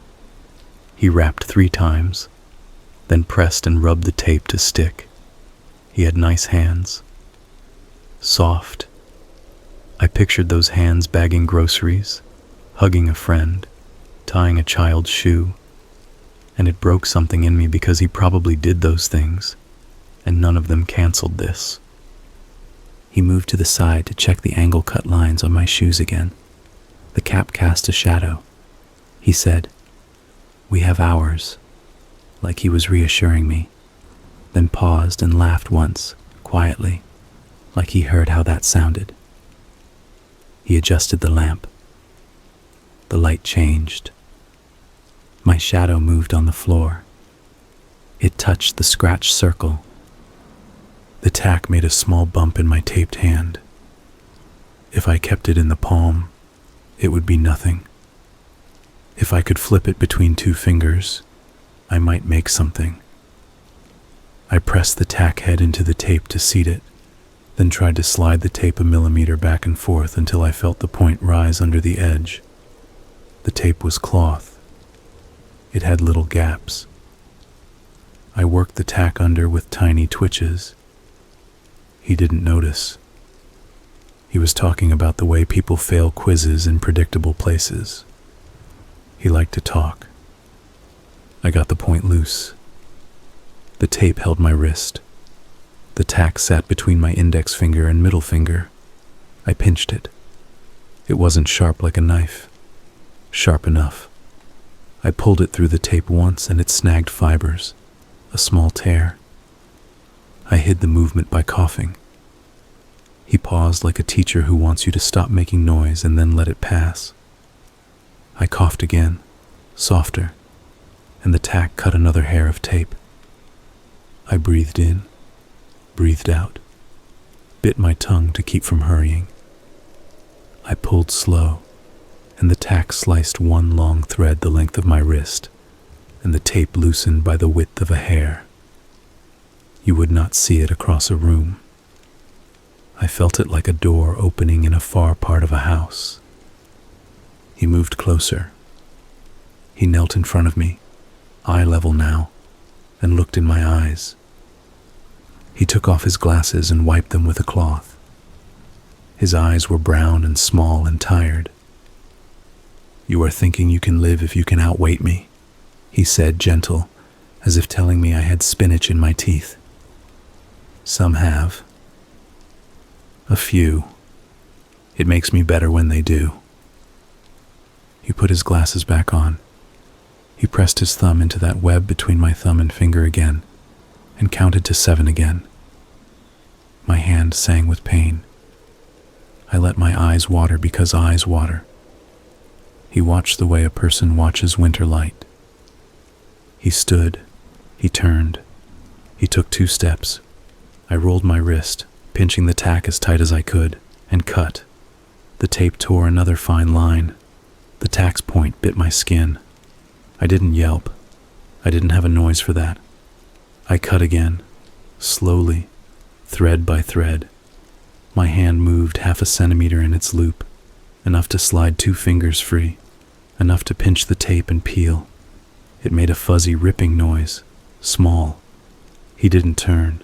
He rapped 3 times, then pressed and rubbed the tape to stick. He had nice hands. Soft. I pictured those hands bagging groceries, hugging a friend, tying a child's shoe, and it broke something in me because he probably did those things, and none of them canceled this. He moved to the side to check the angle cut lines on my shoes again. The cap cast a shadow. He said, "We have hours," like he was reassuring me, then paused and laughed once, quietly, like he heard how that sounded. He adjusted the lamp. The light changed. My shadow moved on the floor. It touched the scratched circle. The tack made a small bump in my taped hand. If I kept it in the palm, it would be nothing. If I could flip it between 2 fingers, I might make something. I pressed the tack head into the tape to seat it, then tried to slide the tape a millimeter back and forth until I felt the point rise under the edge. The tape was cloth. It had little gaps. I worked the tack under with tiny twitches. He didn't notice. He was talking about the way people fail quizzes in predictable places. He liked to talk. I got the point loose. The tape held my wrist. The tack sat between my index finger and middle finger. I pinched it. It wasn't sharp like a knife. Sharp enough. I pulled it through the tape once and it snagged fibers. A small tear. I hid the movement by coughing. He paused like a teacher who wants you to stop making noise and then let it pass. I coughed again, softer, and the tack cut another hair of tape. I breathed in, breathed out, bit my tongue to keep from hurrying. I pulled slow, and the tack sliced one long thread the length of my wrist, and the tape loosened by the width of a hair. You would not see it across a room. I felt it like a door opening in a far part of a house. He moved closer. He knelt in front of me, eye level now, and looked in my eyes. He took off his glasses and wiped them with a cloth. His eyes were brown and small and tired. "You are thinking you can live if you can outweight me," he said, gentle, as if telling me I had spinach in my teeth. "Some have. A few. It makes me better when they do." He put his glasses back on. He pressed his thumb into that web between my thumb and finger again, and counted to 7 again. My hand sang with pain. I let my eyes water because eyes water. He watched the way a person watches winter light. He stood. He turned. He took 2 steps. I rolled my wrist, pinching the tack as tight as I could, and cut. The tape tore another fine line. The tack's point bit my skin. I didn't yelp. I didn't have a noise for that. I cut again, slowly, thread by thread. My hand moved 1/2 centimeter in its loop, enough to slide 2 fingers free, enough to pinch the tape and peel. It made a fuzzy ripping noise, small. He didn't turn.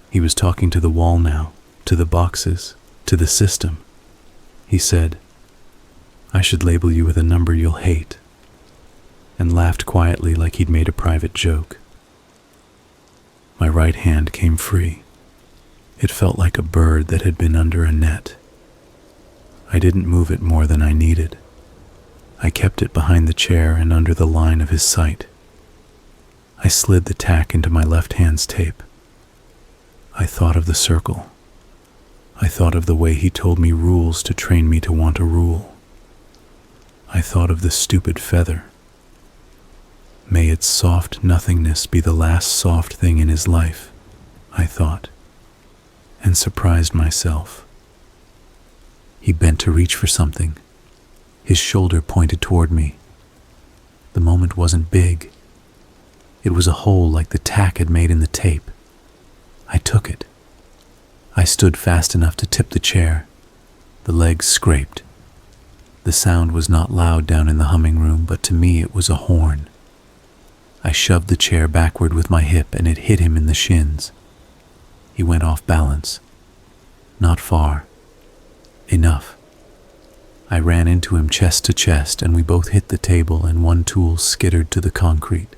He was talking to the wall now, to the boxes, to the system. He said, "I should label you with a number you'll hate," and laughed quietly like he'd made a private joke. My right hand came free. It felt like a bird that had been under a net. I didn't move it more than I needed. I kept it behind the chair and under the line of his sight. I slid the tack into my left hand's tape. I thought of the circle. I thought of the way he told me rules to train me to want a rule. I thought of the stupid feather. May its soft nothingness be the last soft thing in his life, I thought, and surprised myself. He bent to reach for something. His shoulder pointed toward me. The moment wasn't big. It was a hole like the tack had made in the tape. I took it. I stood fast enough to tip the chair. The legs scraped. The sound was not loud down in the humming room, but to me it was a horn. I shoved the chair backward with my hip and it hit him in the shins. He went off balance. Not far. Enough. I ran into him chest to chest and we both hit the table and one tool skittered to the concrete.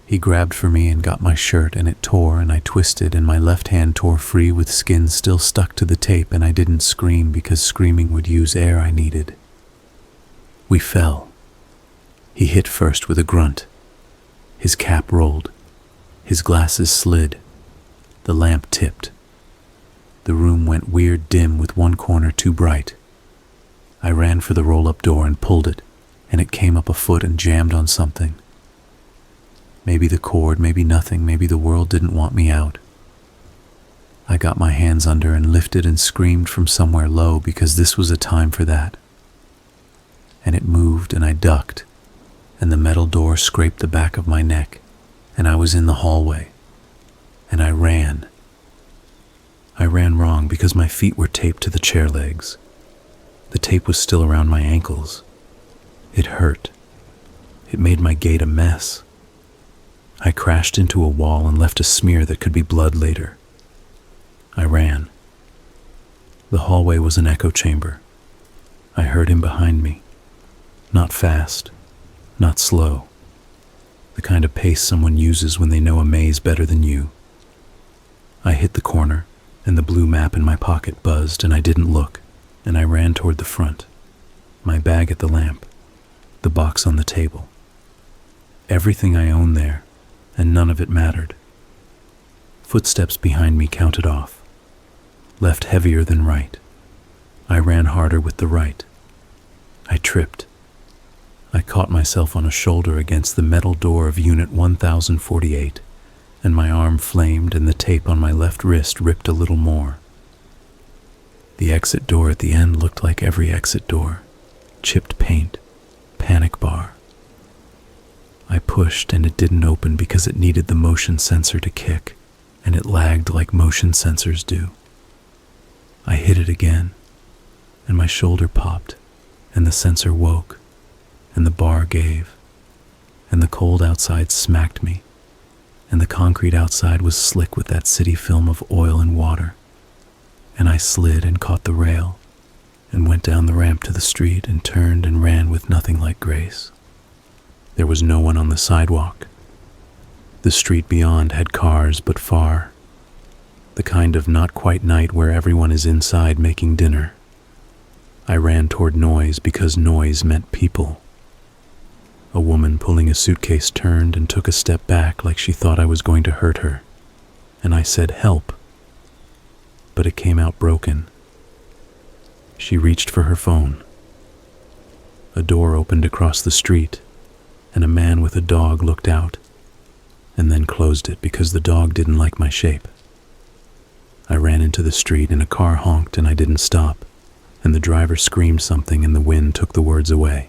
He grabbed for me and got my shirt and it tore and I twisted and my left hand tore free with skin still stuck to the tape and I didn't scream because screaming would use air I needed. We fell. He hit first with a grunt. His cap rolled. His glasses slid. The lamp tipped. The room went weird dim with one corner too bright. I ran for the roll-up door and pulled it, and it came up a foot and jammed on something. Maybe the cord, maybe nothing, maybe the world didn't want me out. I got my hands under and lifted and screamed from somewhere low because this was a time for that. And it moved and I ducked, and the metal door scraped the back of my neck, and I was in the hallway. And I ran. I ran wrong because my feet were taped to the chair legs. The tape was still around my ankles. It hurt. It made my gait a mess. I crashed into a wall and left a smear that could be blood later. I ran. The hallway was an echo chamber. I heard him behind me. Not fast, not slow. The kind of pace someone uses when they know a maze better than you. I hit the corner, and the blue map in my pocket buzzed, and I didn't look, and I ran toward the front. My bag at the lamp, the box on the table. Everything I owned there, and none of it mattered. Footsteps behind me counted off. Left heavier than right. I ran harder with the right. I tripped. I caught myself on a shoulder against the metal door of Unit 1048, and my arm flamed and the tape on my left wrist ripped a little more. The exit door at the end looked like every exit door. Chipped paint. Panic bar. I pushed and it didn't open because it needed the motion sensor to kick, and it lagged like motion sensors do. I hit it again, and my shoulder popped, and the sensor woke, and the bar gave, and the cold outside smacked me, and the concrete outside was slick with that city film of oil and water, and I slid and caught the rail, and went down the ramp to the street and turned and ran with nothing like grace. There was no one on the sidewalk. The street beyond had cars, but far. The kind of not quite night where everyone is inside making dinner. I ran toward noise because noise meant people. A woman pulling a suitcase turned and took a step back like she thought I was going to hurt her, and I said, "Help." But it came out broken. She reached for her phone. A door opened across the street, and a man with a dog looked out, and then closed it because the dog didn't like my shape. I ran into the street and a car honked and I didn't stop, and the driver screamed something and the wind took the words away.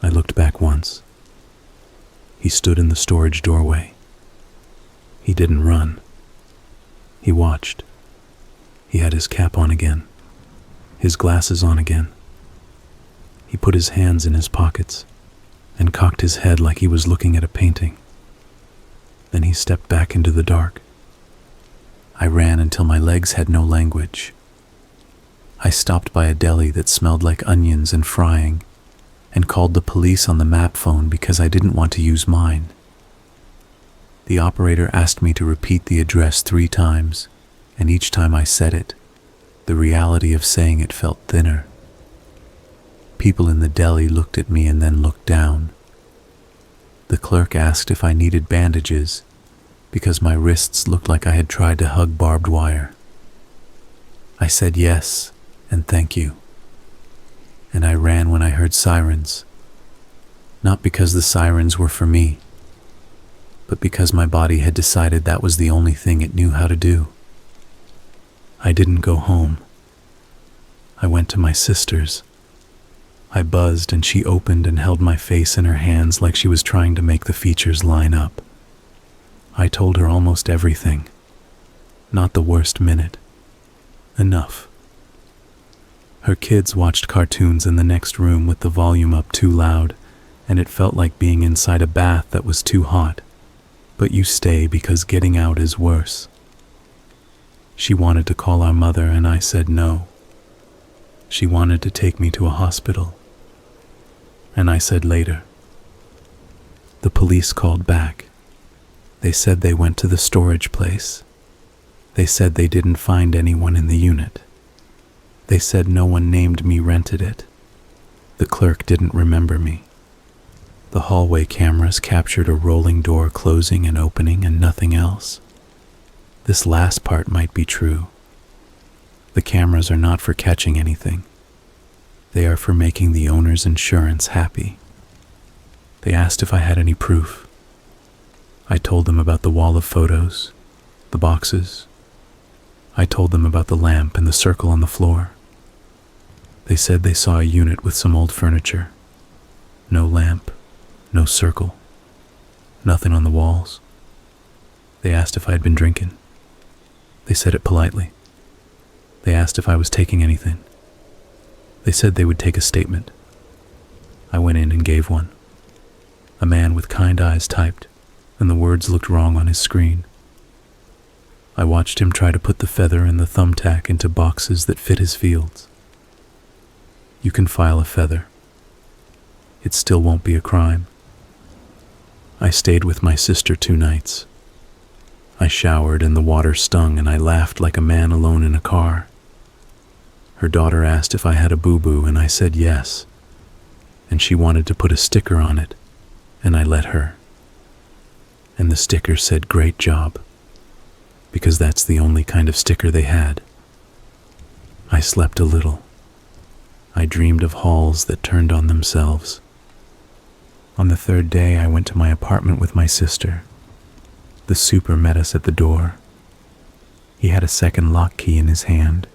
I looked back once. He stood in the storage doorway. He didn't run. He watched. He had his cap on again, his glasses on again. He put his hands in his pockets and cocked his head like he was looking at a painting. Then he stepped back into the dark. I ran until my legs had no language. I stopped by a deli that smelled like onions and frying, and called the police on the map phone because I didn't want to use mine. The operator asked me to repeat the address 3 times, and each time I said it, the reality of saying it felt thinner. People in the deli looked at me and then looked down. The clerk asked if I needed bandages because my wrists looked like I had tried to hug barbed wire. I said yes and thank you. And I ran when I heard sirens. Not because the sirens were for me, but because my body had decided that was the only thing it knew how to do. I didn't go home. I went to my sister's. I buzzed and she opened and held my face in her hands like she was trying to make the features line up. I told her almost everything. Not the worst minute. Enough. Her kids watched cartoons in the next room with the volume up too loud, and it felt like being inside a bath that was too hot. But you stay because getting out is worse. She wanted to call our mother and I said no. She wanted to take me to a hospital, and I said later. The police called back. They said they went to the storage place. They said they didn't find anyone in the unit. They said no one named me rented it. The clerk didn't remember me. The hallway cameras captured a rolling door closing and opening and nothing else. This last part might be true. The cameras are not for catching anything. They are for making the owner's insurance happy. They asked if I had any proof. I told them about the wall of photos, the boxes. I told them about the lamp and the circle on the floor. They said they saw a unit with some old furniture. No lamp, no circle, nothing on the walls. They asked if I had been drinking. They said it politely. They asked if I was taking anything. They said they would take a statement. I went in and gave one. A man with kind eyes typed, and the words looked wrong on his screen. I watched him try to put the feather and the thumbtack into boxes that fit his fields. You can file a feather. It still won't be a crime. I stayed with my sister 2 nights. I showered and the water stung and I laughed like a man alone in a car. Her daughter asked if I had a boo-boo and I said yes, and she wanted to put a sticker on it, and I let her. And the sticker said, "Great job." because that's the only kind of sticker they had. I slept a little. I dreamed of halls that turned on themselves. On the third day, I went to my apartment with my sister. The super met us at the door. He had a second lock key in his hand.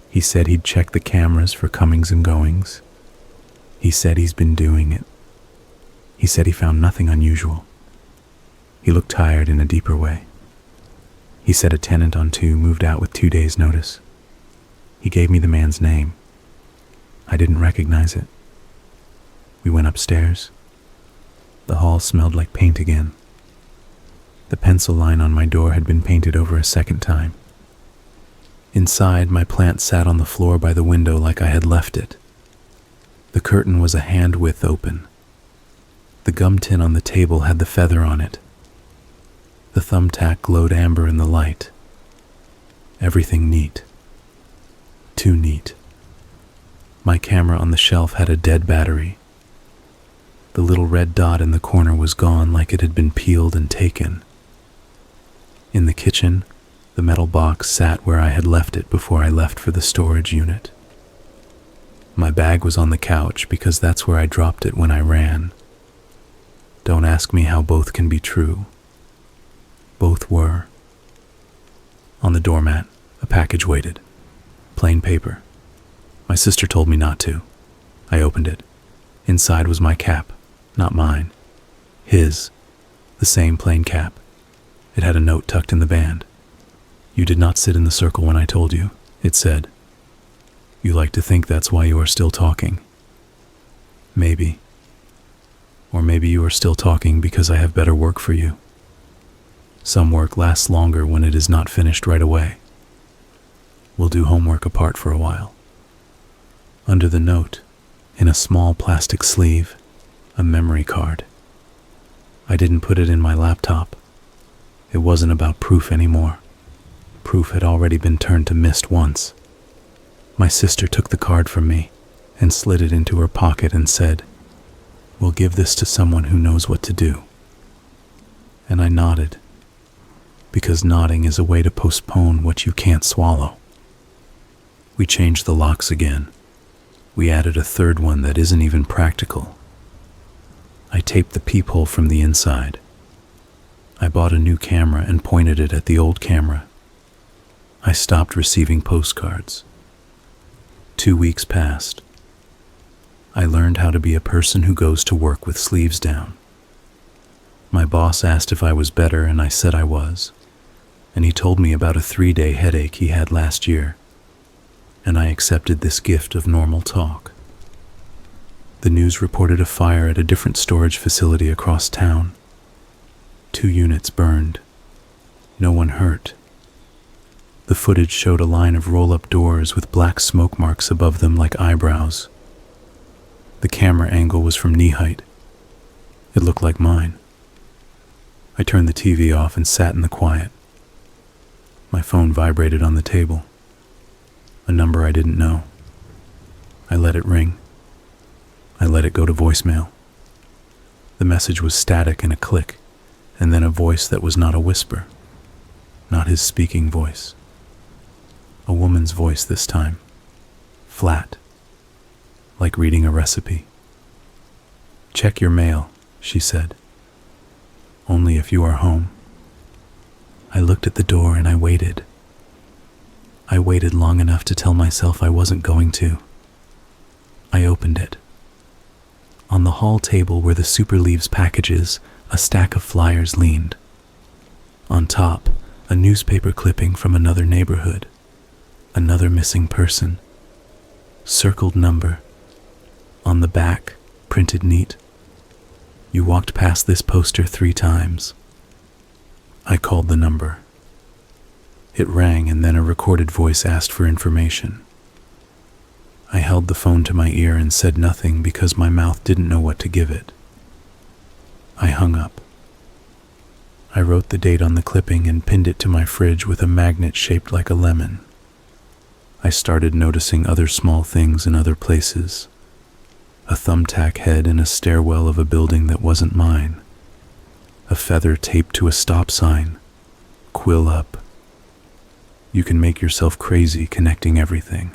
He said he'd check the cameras for comings and goings. He said he's been doing it. He said he found nothing unusual. He looked tired in a deeper way. He said a tenant on 2 moved out with 2 days' notice. He gave me the man's name. I didn't recognize it. We went upstairs. The hall smelled like paint again. The pencil line on my door had been painted over a second time. Inside, my plant sat on the floor by the window like I had left it. The curtain was a hand width open. The gum tin on the table had the feather on it. The thumbtack glowed amber in the light. Everything neat. Too neat. My camera on the shelf had a dead battery. The little red dot in the corner was gone like it had been peeled and taken. In the kitchen, the metal box sat where I had left it before I left for the storage unit. My bag was on the couch because that's where I dropped it when I ran. Don't ask me how both can be true. Both were. On the doormat, a package waited. Plain paper. My sister told me not to. I opened it. Inside was my cap, not mine. His. The same plain cap. It had a note tucked in the band. "You did not sit in the circle when I told you," it said. "You like to think that's why you are still talking. Maybe. Or maybe you are still talking because I have better work for you. Some work lasts longer when it is not finished right away. We'll do homework apart for a while." Under the note, in a small plastic sleeve, a memory card. I didn't put it in my laptop. It wasn't about proof anymore. Proof had already been turned to mist once. My sister took the card from me and slid it into her pocket and said, "We'll give this to someone who knows what to do." And I nodded, because nodding is a way to postpone what you can't swallow. We changed the locks again. We added a third one that isn't even practical. I taped the peephole from the inside. I bought a new camera and pointed it at the old camera. I stopped receiving postcards. 2 weeks passed. I learned how to be a person who goes to work with sleeves down. My boss asked if I was better, and I said I was. And he told me about a 3-day headache he had last year. And I accepted this gift of normal talk. The news reported a fire at a different storage facility across town. 2 units burned. No one hurt. The footage showed a line of roll-up doors with black smoke marks above them like eyebrows. The camera angle was from knee height. It looked like mine. I turned the TV off and sat in the quiet. My phone vibrated on the table. A number I didn't know. I let it ring. I let it go to voicemail. The message was static and a click, and then a voice that was not a whisper. Not his speaking voice. A woman's voice this time. Flat. Like reading a recipe. "Check your mail," she said. "Only if you are home." I looked at the door and I waited. I waited long enough to tell myself I wasn't going to. I opened it. On the hall table where the Super Leaves packages, a stack of flyers leaned. On top, a newspaper clipping from another neighborhood. Another missing person. Circled number. On the back, printed neat. "You walked past this poster 3 times. I called the number. It rang, and then a recorded voice asked for information. I held the phone to my ear and said nothing because my mouth didn't know what to give it. I hung up. I wrote the date on the clipping and pinned it to my fridge with a magnet shaped like a lemon. I started noticing other small things in other places. A thumbtack head in a stairwell of a building that wasn't mine. A feather taped to a stop sign. quill up. You can make yourself crazy connecting everything.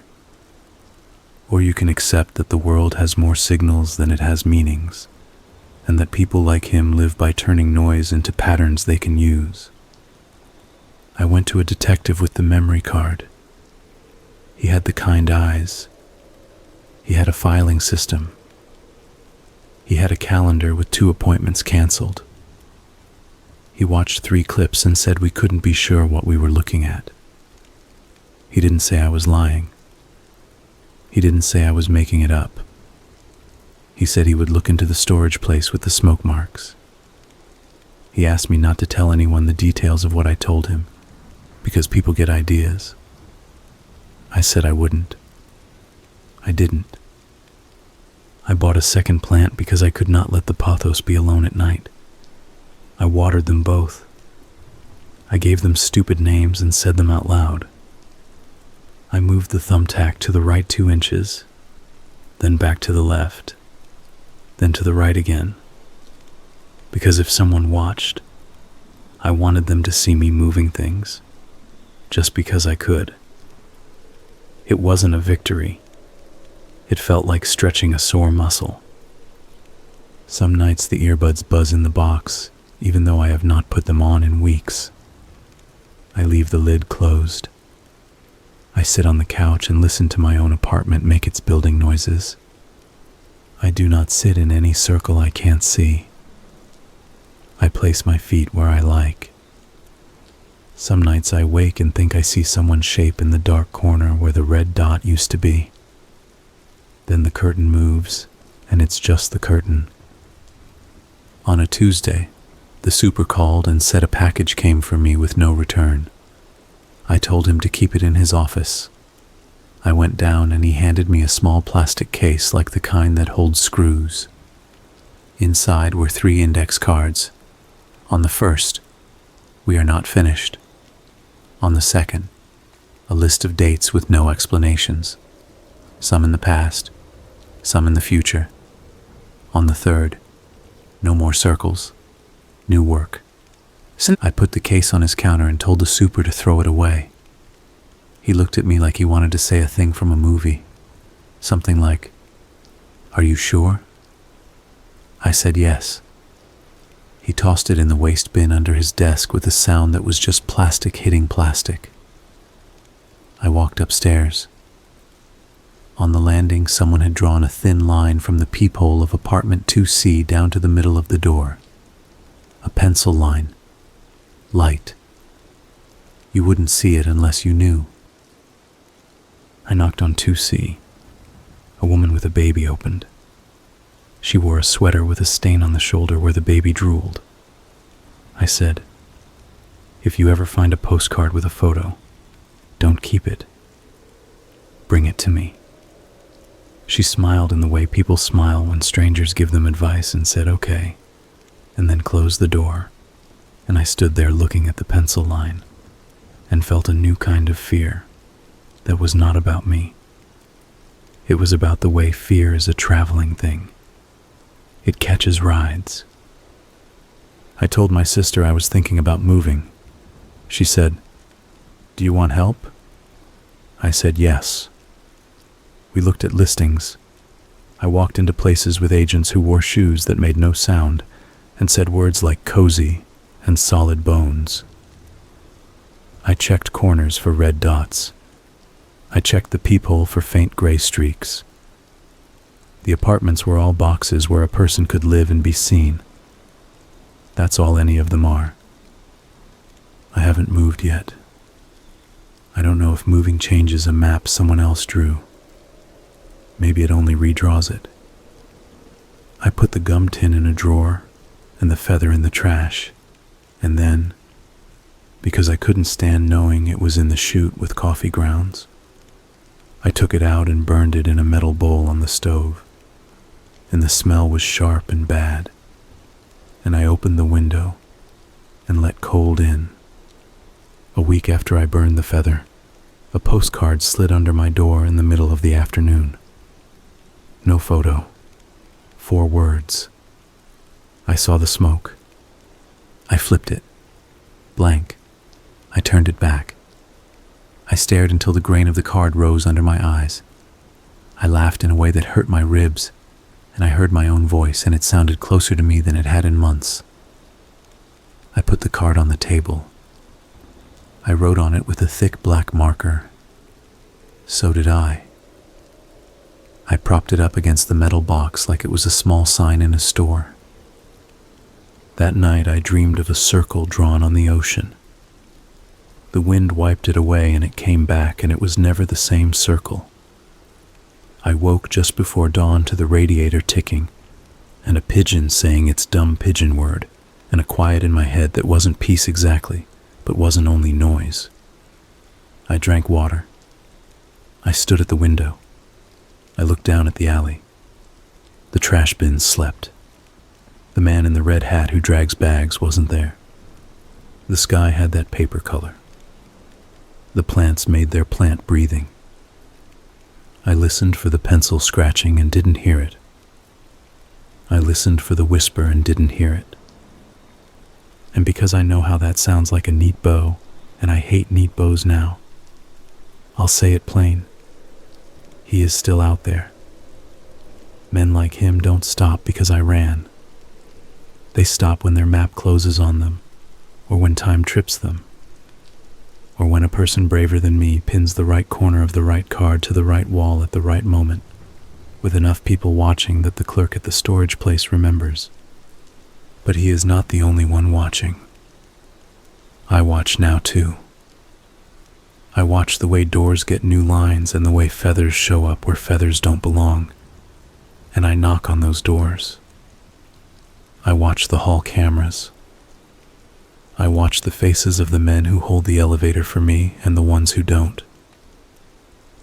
Or you can accept that the world has more signals than it has meanings, and that people like him live by turning noise into patterns they can use. I went to a detective with the memory card. He had the kind eyes. He had a filing system. He had a calendar with 2 appointments canceled. He watched 3 clips and said we couldn't be sure what we were looking at. He didn't say I was lying. He didn't say I was making it up. He said he would look into the storage place with the smoke marks. He asked me not to tell anyone the details of what I told him, because people get ideas. I said I wouldn't. I didn't. I bought a second plant because I could not let the pothos be alone at night. I watered them both. I gave them stupid names and said them out loud. I moved the thumbtack to the right 2 inches, then back to the left, then to the right again. Because if someone watched, I wanted them to see me moving things, just because I could. It wasn't a victory. It felt like stretching a sore muscle. Some nights the earbuds buzz in the box, even though I have not put them on in weeks. I leave the lid closed. I sit on the couch and listen to my own apartment make its building noises. I do not sit in any circle I can't see. I place my feet where I like. Some nights I wake and think I see someone's shape in the dark corner where the red dot used to be. Then the curtain moves, and it's just the curtain. On a Tuesday, the super called and said a package came for me with no return. I told him to keep it in his office. I went down and he handed me a small plastic case like the kind that holds screws. Inside were 3 index cards. On the first, "We are not finished." On the second, a list of dates with no explanations. Some in the past, some in the future. On the third, no more circles, new work. I put the case on his counter and told the super to throw it away. He looked at me like he wanted to say a thing from a movie. Something like, "Are you sure?" I said yes. He tossed it in the waste bin under his desk with a sound that was just plastic hitting plastic. I walked upstairs. On the landing, someone had drawn a thin line from the peephole of apartment 2C down to the middle of the door. A pencil line. Light. You wouldn't see it unless you knew. I knocked on 2C. A woman with a baby opened. She wore a sweater with a stain on the shoulder where the baby drooled. I said, "If you ever find a postcard with a photo, don't keep it. Bring it to me." She smiled in the way people smile when strangers give them advice and said, "Okay," and then closed the door. And I stood there looking at the pencil line and felt a new kind of fear that was not about me. It was about the way fear is a traveling thing. It catches rides. I told my sister I was thinking about moving. She said, "Do you want help?" I said yes. We looked at listings. I walked into places with agents who wore shoes that made no sound and said words like cozy and solid bones. I checked corners for red dots. I checked the peephole for faint gray streaks. The apartments were all boxes where a person could live and be seen. That's all any of them are. I haven't moved yet. I don't know if moving changes a map someone else drew. Maybe it only redraws it. I put the gum tin in a drawer and the feather in the trash, and then, because I couldn't stand knowing it was in the chute with coffee grounds, I took it out and burned it in a metal bowl on the stove, and the smell was sharp and bad, and I opened the window and let cold in. A week after I burned the feather, a postcard slid under my door in the middle of the afternoon. No photo. 4 words. I saw the smoke. I flipped it. Blank. I turned it back. I stared until the grain of the card rose under my eyes. I laughed in a way that hurt my ribs, and I heard my own voice, and it sounded closer to me than it had in months. I put the card on the table. I wrote on it with a thick black marker. So did I. I propped it up against the metal box like it was a small sign in a store. That night I dreamed of a circle drawn on the ocean. The wind wiped it away and it came back, and it was never the same circle. I woke just before dawn to the radiator ticking, and a pigeon saying its dumb pigeon word, and a quiet in my head that wasn't peace exactly, but wasn't only noise. I drank water. I stood at the window. I looked down at the alley. The trash bins slept. The man in the red hat who drags bags wasn't there. The sky had that paper color. The plants made their plant breathing. I listened for the pencil scratching and didn't hear it. I listened for the whisper and didn't hear it. And because I know how that sounds like a neat bow, and I hate neat bows now, I'll say it plain. He is still out there. Men like him don't stop because I ran. They stop when their map closes on them, or when time trips them, or when a person braver than me pins the right corner of the right card to the right wall at the right moment, with enough people watching that the clerk at the storage place remembers. But he is not the only one watching. I watch now too. I watch the way doors get new lines and the way feathers show up where feathers don't belong, and I knock on those doors. I watch the hall cameras. I watch the faces of the men who hold the elevator for me and the ones who don't.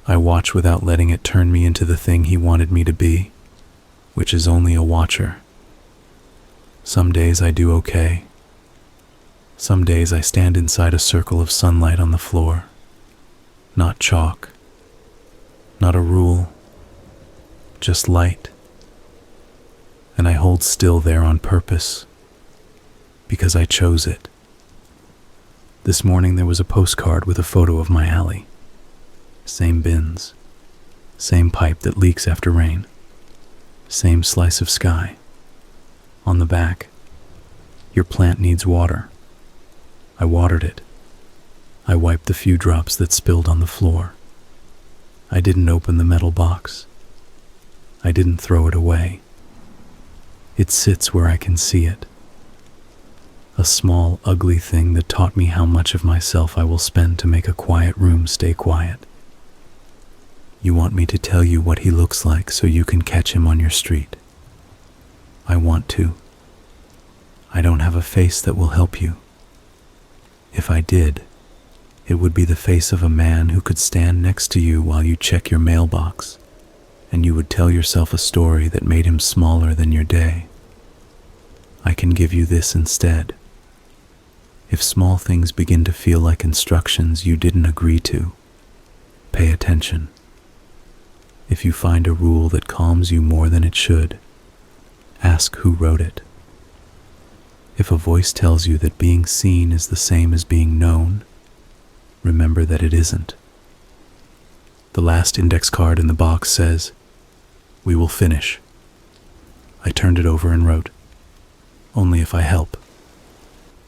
I watch without letting it turn me into the thing he wanted me to be, which is only a watcher. Some days I do okay. Some days I stand inside a circle of sunlight on the floor. Not chalk. Not a rule. Just light. And I hold still there on purpose, because I chose it. This morning there was a postcard with a photo of my alley. Same bins. Same pipe that leaks after rain. Same slice of sky. On the back, your plant needs water. I watered it. I wiped the few drops that spilled on the floor. I didn't open the metal box. I didn't throw it away. It sits where I can see it. A small, ugly thing that taught me how much of myself I will spend to make a quiet room stay quiet. You want me to tell you what he looks like so you can catch him on your street. I want to. I don't have a face that will help you. If I did, it would be the face of a man who could stand next to you while you check your mailbox, and you would tell yourself a story that made him smaller than your day. I can give you this instead. If small things begin to feel like instructions you didn't agree to, pay attention. If you find a rule that calms you more than it should, ask who wrote it. If a voice tells you that being seen is the same as being known, remember that it isn't. The last index card in the box says, "We will finish." I turned it over and wrote, "Only if I help."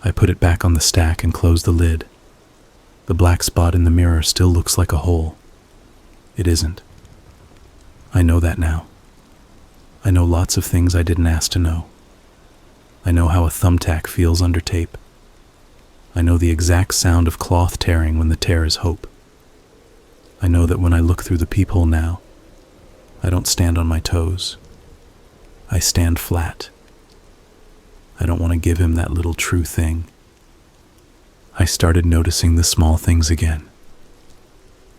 I put it back on the stack and closed the lid. The black spot in the mirror still looks like a hole. It isn't. I know that now. I know lots of things I didn't ask to know. I know how a thumbtack feels under tape. I know the exact sound of cloth tearing when the tear is hope. I know that when I look through the peephole now, I don't stand on my toes. I stand flat. I don't want to give him that little true thing. I started noticing the small things again.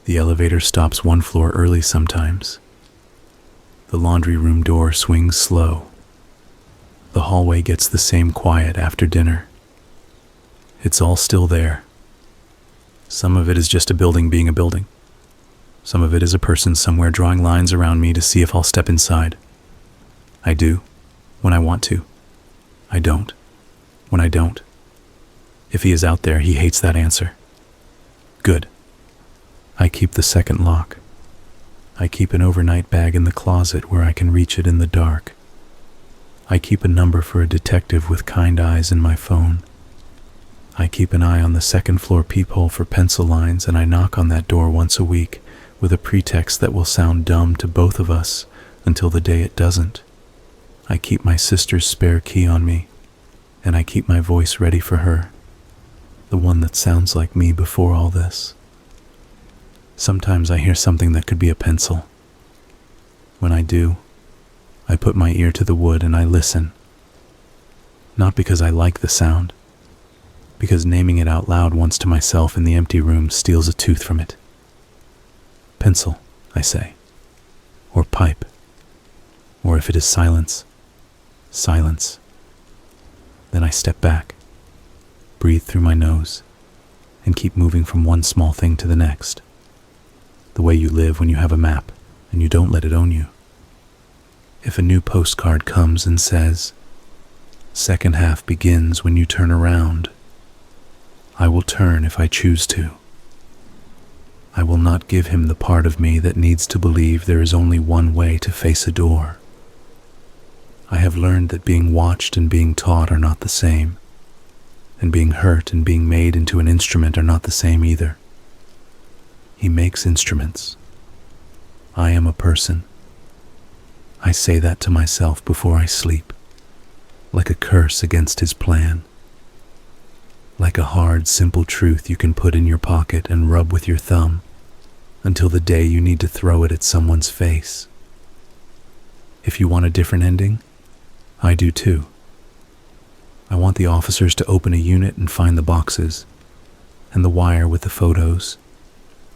The elevator stops one floor early sometimes. The laundry room door swings slow. The hallway gets the same quiet after dinner. It's all still there. Some of it is just a building being a building. Some of it is a person somewhere drawing lines around me to see if I'll step inside. I do, when I want to. I don't, when I don't. If he is out there, he hates that answer. Good. I keep the second lock. I keep an overnight bag in the closet where I can reach it in the dark. I keep a number for a detective with kind eyes in my phone. I keep an eye on the second floor peephole for pencil lines, and I knock on that door once a week with a pretext that will sound dumb to both of us until the day it doesn't. I keep my sister's spare key on me, and I keep my voice ready for her, the one that sounds like me before all this. Sometimes I hear something that could be a pencil. When I do, I put my ear to the wood and I listen. Not because I like the sound, because naming it out loud once to myself in the empty room steals a tooth from it. Pencil, I say, or pipe, or if it is silence, silence. Then I step back, breathe through my nose, and keep moving from one small thing to the next. The way you live when you have a map and you don't let it own you. If a new postcard comes and says, "Second half begins when you turn around," I will turn if I choose to. I will not give him the part of me that needs to believe there is only one way to face a door. I have learned that being watched and being taught are not the same, and being hurt and being made into an instrument are not the same either. He makes instruments. I am a person. I say that to myself before I sleep, like a curse against his plan. Like a hard, simple truth you can put in your pocket and rub with your thumb until the day you need to throw it at someone's face. If you want a different ending, I do too. I want the officers to open a unit and find the boxes, and the wire with the photos,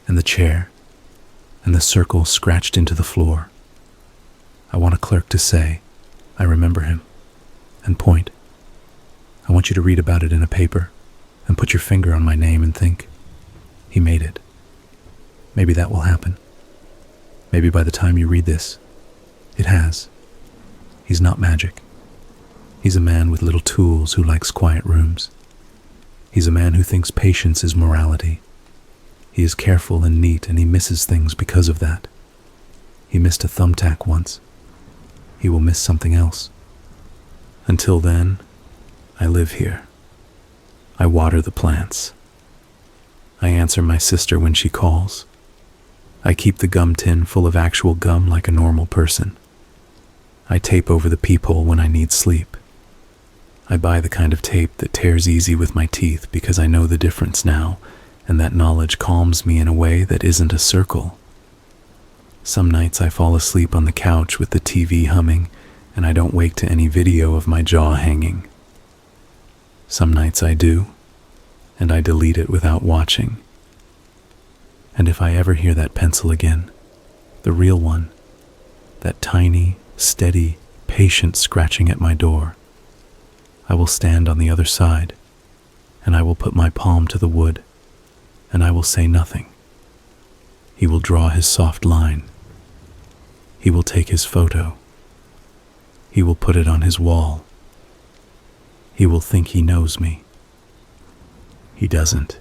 and the chair, and the circle scratched into the floor. I want a clerk to say, "I remember him," and point. I want you to read about it in a paper and put your finger on my name and think, "He made it." Maybe that will happen. Maybe by the time you read this, it has. He's not magic. He's a man with little tools who likes quiet rooms. He's a man who thinks patience is morality. He is careful and neat, and he misses things because of that. He missed a thumbtack once. He will miss something else. Until then, I live here. I water the plants. I answer my sister when she calls. I keep the gum tin full of actual gum like a normal person. I tape over the peephole when I need sleep. I buy the kind of tape that tears easy with my teeth because I know the difference now, and that knowledge calms me in a way that isn't a circle. Some nights I fall asleep on the couch with the TV humming, and I don't wake to any video of my jaw hanging. Some nights I do, and I delete it without watching. And if I ever hear that pencil again, the real one, that tiny, steady, patient scratching at my door, I will stand on the other side, and I will put my palm to the wood, and I will say nothing. He will draw his soft line. He will take his photo. He will put it on his wall. He will think he knows me. He doesn't.